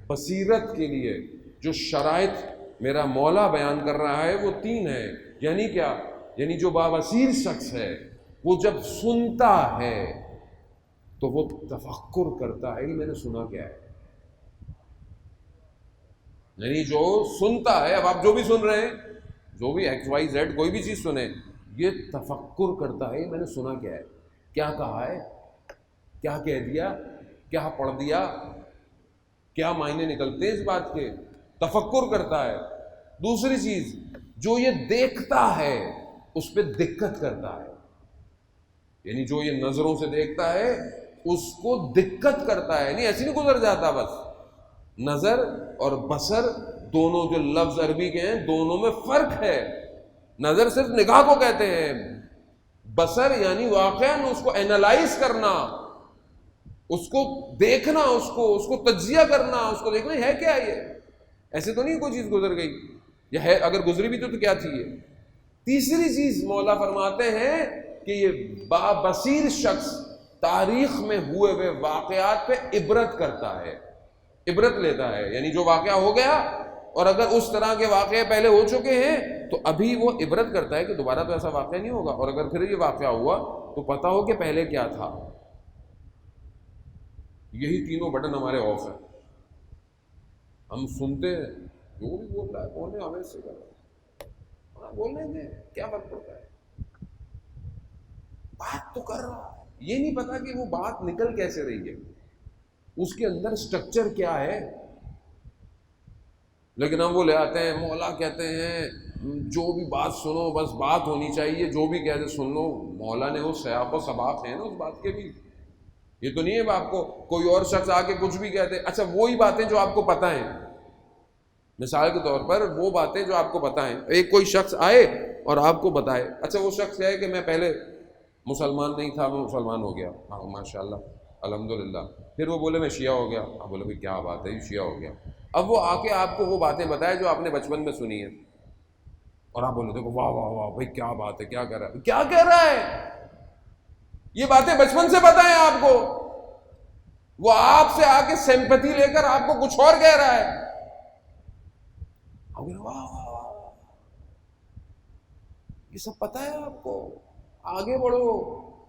بصیرت کے لیے جو شرائط میرا مولا بیان کر رہا ہے وہ 3 ہیں. یعنی کیا؟ یعنی جو بابصیر شخص ہے وہ جب سنتا ہے تو وہ تفکر کرتا ہے، میں نے سنا کیا ہے. یعنی جو سنتا ہے، اب آپ جو بھی سن رہے ہیں، جو بھی XYZ کوئی بھی چیز سنیں، یہ تفکر کرتا ہے میں نے سنا کیا ہے، کیا کہا ہے، کیا کہہ دیا، کیا پڑھ دیا، کیا معنی نکلتے اس بات کے. تفکر کرتا ہے. دوسری چیز، جو یہ دیکھتا ہے اس پہ دقت کرتا ہے. یعنی جو یہ نظروں سے دیکھتا ہے اس کو دقت کرتا ہے، نہیں ایسے نہیں گزر جاتا بس. نظر اور بصر دونوں جو لفظ عربی کے ہیں دونوں میں فرق ہے. نظر صرف نگاہ کو کہتے ہیں، بصر یعنی واقعاً اس کو اینالائز کرنا، اس کو دیکھنا، اس کو تجزیہ کرنا، اس کو دیکھنا ہے کیا یہ، ایسے تو نہیں کوئی چیز گزر گئی، یہ ہے اگر گزری بھی تو کیا تھی یہ. تیسری چیز مولا فرماتے ہیں کہ یہ بابصیر شخص تاریخ میں ہوئے ہوئے واقعات پہ عبرت کرتا ہے، عبرت لیتا ہے. یعنی جو واقعہ ہو گیا اور اگر اس طرح کے واقعے پہلے ہو چکے ہیں تو ابھی وہ عبرت کرتا ہے کہ دوبارہ تو ایسا واقعہ نہیں ہوگا، اور اگر پھر یہ واقعہ ہوا تو پتہ ہو کہ پہلے کیا تھا۔ یہی تینوں بٹن ہمارے آف ہیں، ہم سنتے ہیں جو بھی بول رہا ہے بولنے، ہمیں سے کر بولنے دیں، کیا فرق پڑتا ہے، بات تو کر رہا ہے، یہ نہیں پتا کہ وہ بات نکل کیسے رہی ہے، اس کے اندر سٹرکچر کیا ہے۔ لیکن ہم وہ لے آتے ہیں، مولا کہتے ہیں جو بھی بات سنو بس بات ہونی چاہیے، جو بھی کہتے سن لو۔ مولا نے وہ سیاق و سباق ہیں نا اس بات کے بھی، یہ تو نہیں ہے آپ کو کوئی اور شخص آ کے کچھ بھی کہتے، اچھا وہی باتیں جو آپ کو پتہ ہیں، مثال کے طور پر وہ باتیں جو آپ کو پتہ ہیں، ایک کوئی شخص آئے اور آپ کو بتائے، اچھا وہ شخص ہے کہ میں پہلے مسلمان نہیں تھا، میں مسلمان ہو گیا، ہاں ماشاء اللہ الحمدللہ، پھر وہ بولے میں شیعہ ہو گیا، آپ بولے بھائی کیا بات ہے یہ شیعہ ہو گیا، اب وہ آ کے آپ کو وہ باتیں بتائے جو آپ نے بچپن میں سنی ہیں، اور آپ بولے دیکھو واہ واہ واہ بھائی کیا بات ہے، کیا کہہ رہا ہے، کیا کہہ رہا ہے، یہ باتیں بچپن سے پتہ ہیں آپ کو، وہ آپ سے آ کے سمپتھی لے کر آپ کو کچھ اور کہہ رہا ہے، واہ واہ واہ یہ سب پتہ ہے آپ کو، آگے بڑھو،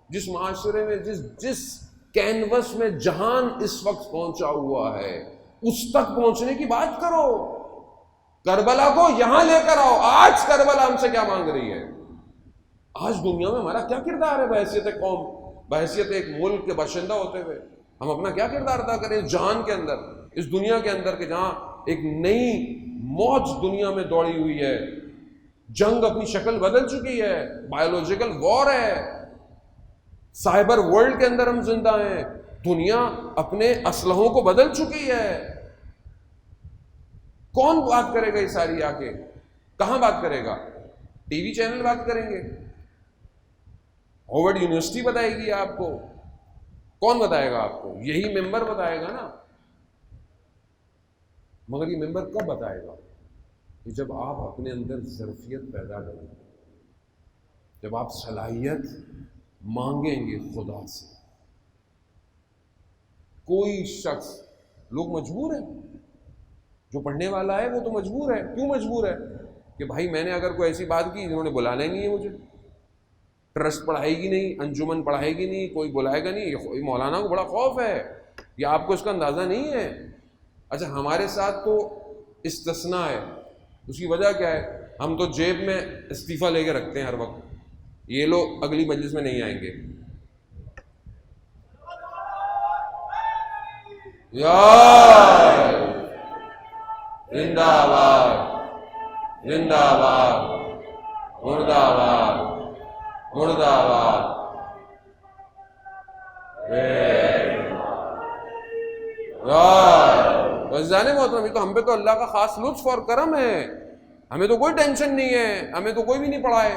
جس معاشرے میں جس کینوس میں جہان اس وقت پہنچا ہوا ہے اس تک پہنچنے کی بات کرو، کربلا کو یہاں لے کر آؤ، آج کربلا ہم سے کیا مانگ رہی ہے، آج دنیا میں ہمارا کیا کردار ہے بحیثیت قوم، بحیثیت ایک ملک کے باشندہ ہوتے ہوئے، ہم اپنا کیا کردار ادا کریں اس جہان کے اندر، اس دنیا کے اندر کہ جہاں ایک نئی موج دنیا میں دوڑی ہوئی ہے، جنگ اپنی شکل بدل چکی ہے، بایولوجیکل وار ہے، سائبر ورلڈ کے اندر ہم زندہ ہیں، دنیا اپنے اسلحوں کو بدل چکی ہے، کون بات کرے گا یہ ساری آ کے، کہاں بات کرے گا، ٹی وی چینل بات کریں گے، ہارورڈ یونیورسٹی بتائے گی آپ کو، کون بتائے گا آپ کو، یہی ممبر بتائے گا نا، مگر یہ ممبر کب بتائے گا، کہ جب آپ اپنے اندر ظرفیت پیدا کریں، جب آپ صلاحیت مانگیں گے خدا سے۔ کوئی شخص، لوگ مجبور ہیں، جو پڑھنے والا ہے وہ تو مجبور ہے، کیوں مجبور ہے، کہ بھائی میں نے اگر کوئی ایسی بات کی انہوں نے بلانا ہی نہیں ہے مجھے، ٹرسٹ پڑھائے گی نہیں، انجمن پڑھائے گی نہیں، کوئی بلائے گا نہیں، یہ مولانا کو بڑا خوف ہے، یہ آپ کو اس کا اندازہ نہیں ہے۔ اچھا ہمارے ساتھ تو استثناء ہے، اس کی وجہ کیا ہے، ہم تو جیب میں استعفیٰ لے کے رکھتے ہیں ہر وقت، یہ لوگ اگلی مجلس میں نہیں آئیں گے، یا زندہ باد زندہ باد مردہ آباد مردہ آباد، عزیزان محترم، تو ہم پہ تو اللہ کا خاص لطف اور کرم ہے، ہمیں تو کوئی ٹینشن نہیں ہے، ہمیں تو کوئی بھی نہیں پڑھائے،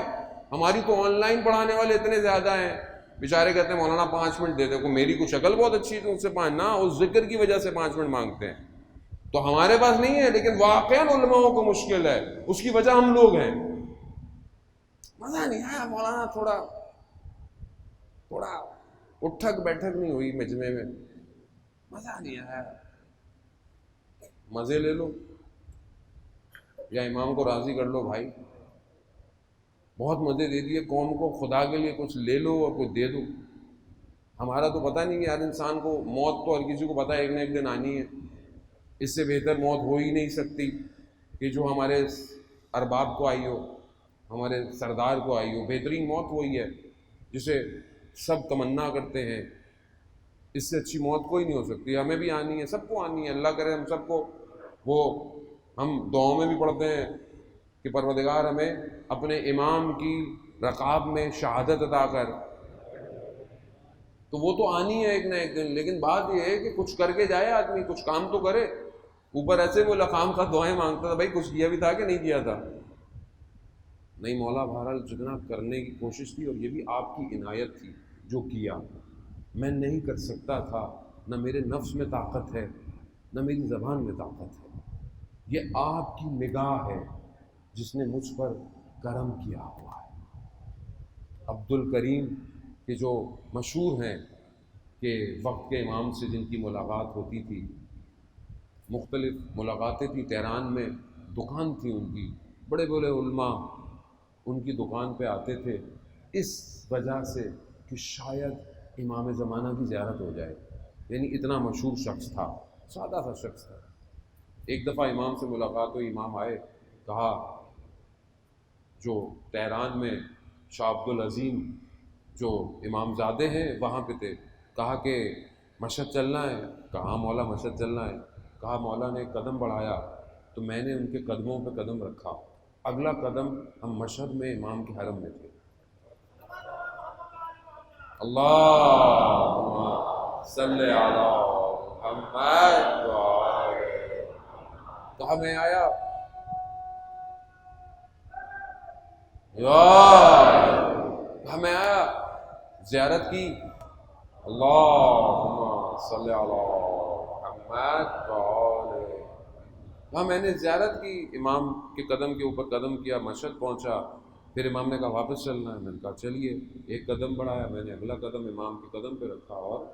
ہماری تو آن لائن پڑھانے والے اتنے زیادہ ہیں، بیچارے کہتے ہیں مولانا 5 منٹ دے دے، کو میری کوئی شکل بہت اچھی تو اس سے 5 نہ، اس ذکر کی وجہ سے 5 منٹ مانگتے ہیں، تو ہمارے پاس نہیں ہے، لیکن واقعاً علماءوں کو مشکل ہے، اس کی وجہ ہم لوگ ہیں۔ مزہ نہیں آیا مولانا، تھوڑا اٹھک بیٹھک نہیں ہوئی مجمع میں، مزہ نہیں آیا، مزے لے لو یا امام کو راضی کر لو، بھائی بہت مزے دے دیے قوم کو، خدا کے لیے کچھ لے لو اور کچھ دے دو، ہمارا تو پتہ نہیں ہے، ہر انسان کو موت تو ہر کسی کو پتہ ہے ایک نہ ایک دن آنی ہے، اس سے بہتر موت ہو ہی نہیں سکتی کہ جو ہمارے ارباب کو آئی ہو، ہمارے سردار کو آئی ہو، بہترین موت وہی ہے جسے سب تمنا کرتے ہیں، اس سے اچھی موت کوئی نہیں ہو سکتی، ہمیں بھی آنی ہے، سب کو آنی ہے، اللہ کرے ہم سب کو، وہ ہم دعاؤں میں بھی پڑھتے ہیں کہ پروردگار ہمیں اپنے امام کی رکاب میں شہادت عطا کر، تو وہ تو آنی ہے ایک نہ ایک دن، لیکن بات یہ ہے کہ کچھ کر کے جائے آدمی، کچھ کام تو کرے، اوپر ایسے وہ لخام خواہ دعائیں مانگتا تھا، بھائی کچھ کیا بھی تھا کہ نہیں کیا تھا، نہیں مولا بہرحال جتنا کرنے کی کوشش تھی، اور یہ بھی آپ کی عنایت تھی جو کیا، میں نہیں کر سکتا تھا، نہ میرے نفس میں طاقت ہے نہ میری زبان میں طاقت ہے، یہ آپ کی نگاہ ہے جس نے مجھ پر کرم کیا ہوا ہے۔ عبد الکریم کے جو مشہور ہیں کہ وقت کے امام سے جن کی ملاقات ہوتی تھی، مختلف ملاقاتیں تھیں تہران میں، دکان تھی ان کی، بڑے بڑے علماء ان کی دکان پہ آتے تھے، اس وجہ سے کہ شاید امام زمانہ کی زیارت ہو جائے، یعنی اتنا مشہور شخص تھا، سادہ سا شخص تھا۔ ایک دفعہ امام سے ملاقات ہوئی، امام آئے، کہا جو تہران میں شاہ عبد العظیم جو امام زادے ہیں وہاں پہ تھے، کہا کہ مشہد چلنا ہے، کہا مولا مشہد چلنا ہے، کہا مولا نے قدم بڑھایا تو میں نے ان کے قدموں پہ قدم رکھا، اگلا قدم ہم مشہد میں امام کے حرم میں تھے۔ اللہم صلی علی محمد وآلہ۔ کہا میں آیا، کہا میں آیا، زیارت کی، اللہم صلی علی محمد وآلہ۔ کہا میں نے زیارت کی، امام کے قدم کے اوپر قدم کیا، مشہد پہنچا، پھر امام نے کہا واپس چلنا ہے، میں نے کہا چلیے، ایک قدم بڑھایا، میں نے اگلا قدم امام کے قدم پہ رکھا اور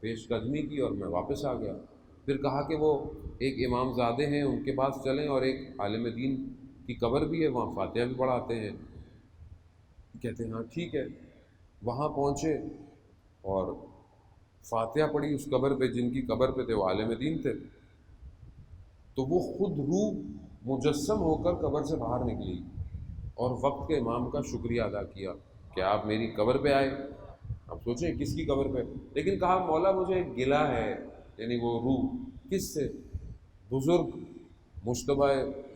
پیش قدمی کی اور میں واپس آ گیا۔ پھر کہا کہ وہ ایک امام زادے ہیں ان کے پاس چلیں، اور ایک عالم دین کی قبر بھی ہے، وہاں فاتحہ بھی پڑھاتے ہیں۔ کہتے ہیں ہاں ٹھیک ہے، وہاں پہنچے اور فاتحہ پڑھی اس قبر پہ، جن کی قبر پہ تھے وہ عالم دین تھے، تو وہ خود روح مجسم ہو کر قبر سے باہر نکلی اور وقت کے امام کا شکریہ ادا کیا کہ آپ میری قبر پہ آئے۔ اب سوچیں کس کی قبر پہ، لیکن کہا مولا مجھے ایک گلہ ہے، یعنی وہ روح کس سے؟ بزرگ مجتبہ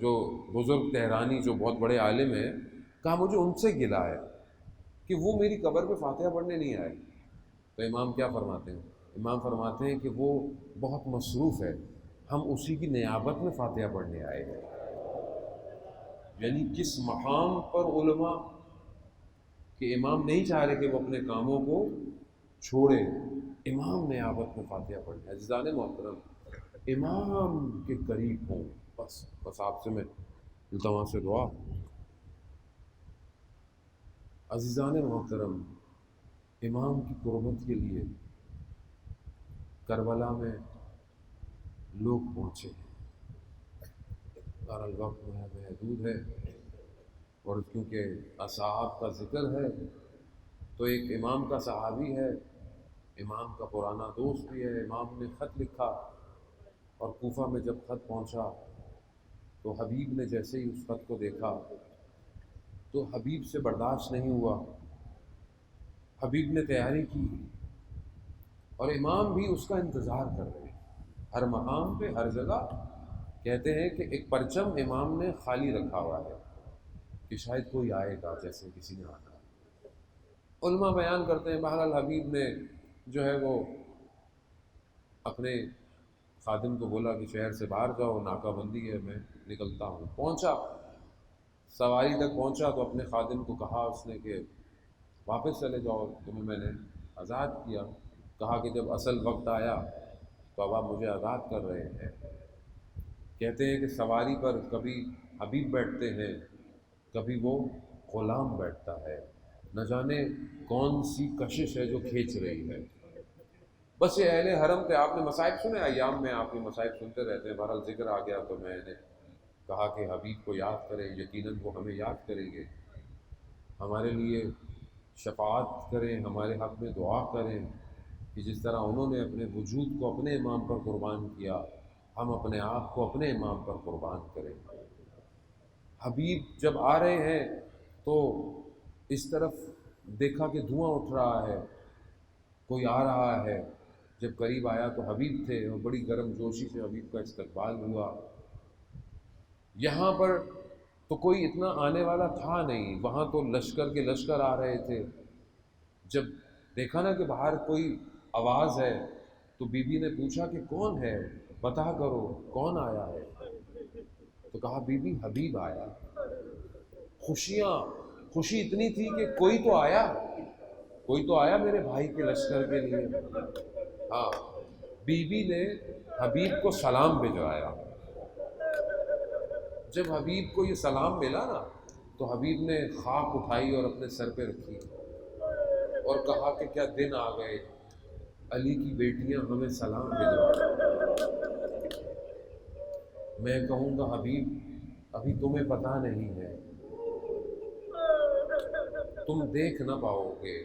جو بزرگ تہرانی جو بہت بڑے عالم ہیں، کہا مجھے ان سے گلہ ہے کہ وہ میری قبر پہ فاتحہ پڑھنے نہیں آئے۔ تو امام کیا فرماتے ہیں؟ امام فرماتے ہیں کہ وہ بہت مصروف ہے، ہم اسی کی نیابت میں فاتحہ پڑھنے آئے ہیں۔ یعنی کس مقام پر علماء کہ امام نہیں چاہ رہے کہ وہ اپنے کاموں کو چھوڑے، امام نیابت میں فاتحہ پڑھنے۔ عزیزان محترم، امام کے قریب ہوں، بس آپ سے میں التماس سے دعا۔ عزیزان محترم، امام کی قربت کے لیے کربلا میں لوگ پہنچے ہیں، بہرحال وقت محدود ہے، اور کیونکہ اصحاب کا ذکر ہے تو ایک امام کا صحابی ہے، امام کا پرانا دوست بھی ہے، امام نے خط لکھا، اور کوفہ میں جب خط پہنچا تو حبیب نے جیسے ہی اس خط کو دیکھا تو حبیب سے برداشت نہیں ہوا، حبیب نے تیاری کی اور امام بھی اس کا انتظار کر رہے ہیں، ہر مقام پہ ہر جگہ کہتے ہیں کہ ایک پرچم امام نے خالی رکھا ہوا ہے کہ شاید کوئی آئے گا، جیسے کسی نے آنا۔ علماء بیان کرتے ہیں بہرحال حبیب نے جو ہے وہ اپنے خادم کو بولا کہ شہر سے باہر جاؤ، ناکہ بندی ہے، میں نکلتا ہوں۔ پہنچا، سواری تک پہنچا تو اپنے خادم کو کہا اس نے کہ واپس چلے جاؤ، تمہیں میں نے آزاد کیا۔ کہا کہ جب اصل وقت آیا تو اب آپ مجھے آزاد کر رہے ہیں۔ کہتے ہیں کہ سواری پر کبھی حبیب بیٹھتے ہیں، کبھی وہ غلام بیٹھتا ہے، نہ جانے کون سی کشش ہے جو کھینچ رہی ہے۔ بس یہ اہل حرم تھے، آپ نے مصائب سنے، ایام میں آپ یہ مصائب سنتے رہتے ہیں، بہرحال ذکر آ گیا تو میں نے کہا کہ حبیب کو یاد کریں، یقیناً وہ ہمیں یاد کریں گے، ہمارے لیے شفاعت کریں، ہمارے حق میں دعا کریں کہ جس طرح انہوں نے اپنے وجود کو اپنے امام پر قربان کیا، ہم اپنے آپ کو اپنے امام پر قربان کریں۔ حبیب جب آ رہے ہیں تو اس طرف دیکھا کہ دھواں اٹھ رہا ہے، کوئی آ رہا ہے، جب قریب آیا تو حبیب تھے، اور بڑی گرم جوشی سے حبیب کا استقبال ہوا۔ یہاں پر تو کوئی اتنا آنے والا تھا نہیں، وہاں تو لشکر کے لشکر آ رہے تھے۔ جب دیکھا نا کہ باہر کوئی آواز ہے تو بی بی نے پوچھا کہ کون ہے، بتا کرو کون آیا ہے؟ تو کہا بی بی حبیب آیا۔ خوشی اتنی تھی کہ کوئی تو آیا میرے بھائی کے لشکر کے لیے۔ ہاں، بی بی نے حبیب کو سلام بھجوایا۔ جب حبیب کو یہ سلام ملا نا تو حبیب نے خاک اٹھائی اور اپنے سر پہ رکھی اور کہا کہ کیا دن آ گئے، علی کی بیٹیاں ہمیں سلام بھجوا۔ میں کہوں گا حبیب ابھی تمہیں پتہ نہیں ہے، تم دیکھ نہ پاؤ گے،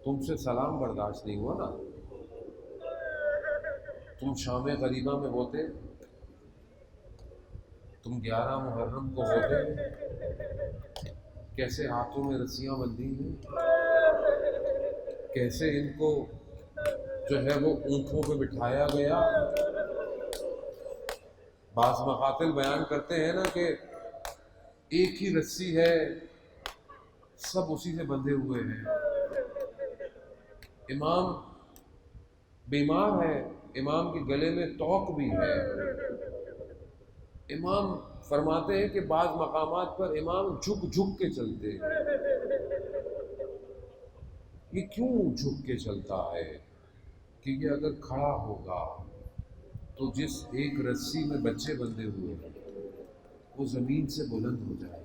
تم سے سلام برداشت نہیں ہوا نا۔ تم شام غریبہ میں ہوتے، تم 11 محرم کو ہوتے، کیسے ہاتھوں میں رسیاں بندھی ہیں، کیسے ان کو جو ہے وہ اونٹوں پہ بٹھایا گیا۔ بعض مقاتل بیان کرتے ہیں نا کہ ایک ہی رسی ہے، سب اسی سے بندھے ہوئے ہیں۔ امام بیمار ہے، امام کے گلے میں توق بھی ہے۔ امام فرماتے ہیں کہ بعض مقامات پر امام جھک جھک کے چلتے ہیں۔ یہ کیوں جھک کے چلتا ہے؟ کہ یہ اگر کھڑا ہوگا تو جس ایک رسی میں بچے بندھے ہوئے ہیں وہ زمین سے بلند ہو جائے۔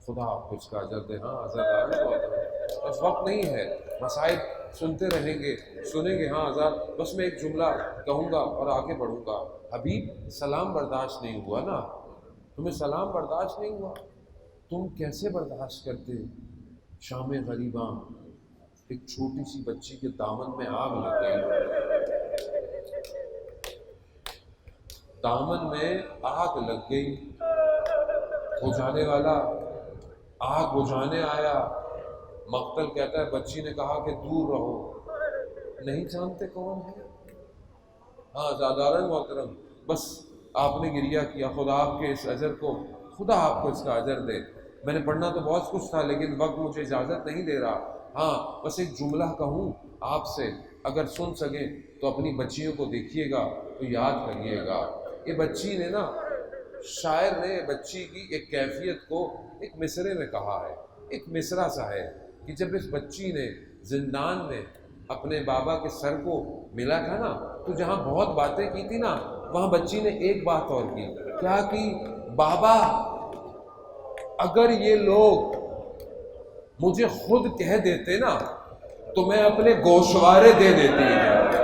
خدا آپ کو اس کا اجر دے۔ ہاں آزاد بس وقت نہیں ہے، مسائل سنتے رہیں گے، سنیں گے۔ ہاں آزاد بس میں ایک جملہ کہوں گا اور آگے بڑھوں گا۔ حبیب سلام برداشت نہیں ہوا نا، تمہیں سلام برداشت نہیں ہوا، تم کیسے برداشت کرتے؟ شام غریباں ایک چھوٹی سی بچی کے دامن میں آگ لگ گئی، دامن میں آگ لگ گئی، بجھانے والا آگ بجھانے آیا، مقتل کہتا ہے بچی نے کہا کہ دور رہو، نہیں جانتے کون ہے۔ ہاں زادارن محترم، بس آپ نے گریہ کیا، خدا آپ کے اس اجر کو، خدا آپ کو اس کا اجر دے۔ میں نے پڑھنا تو بہت کچھ تھا لیکن وقت مجھے اجازت نہیں دے رہا۔ ہاں بس ایک جملہ کہوں آپ سے، اگر سن سکیں تو اپنی بچیوں کو دیکھیے گا تو یاد کریے گا۔ یہ بچی نے نا، شاعر نے بچی کی ایک کیفیت کو ایک مصرے میں کہا ہے، ایک مصرع سا ہے کہ جب اس بچی نے زندان میں اپنے بابا کے سر کو ملا تھا نا، تو جہاں بہت باتیں کی تھی نا، وہاں بچی نے ایک بات اور کی، کیا کی؟ بابا اگر یہ لوگ مجھے خود کہہ دیتے نا تو میں اپنے گوشوارے دے دیتی۔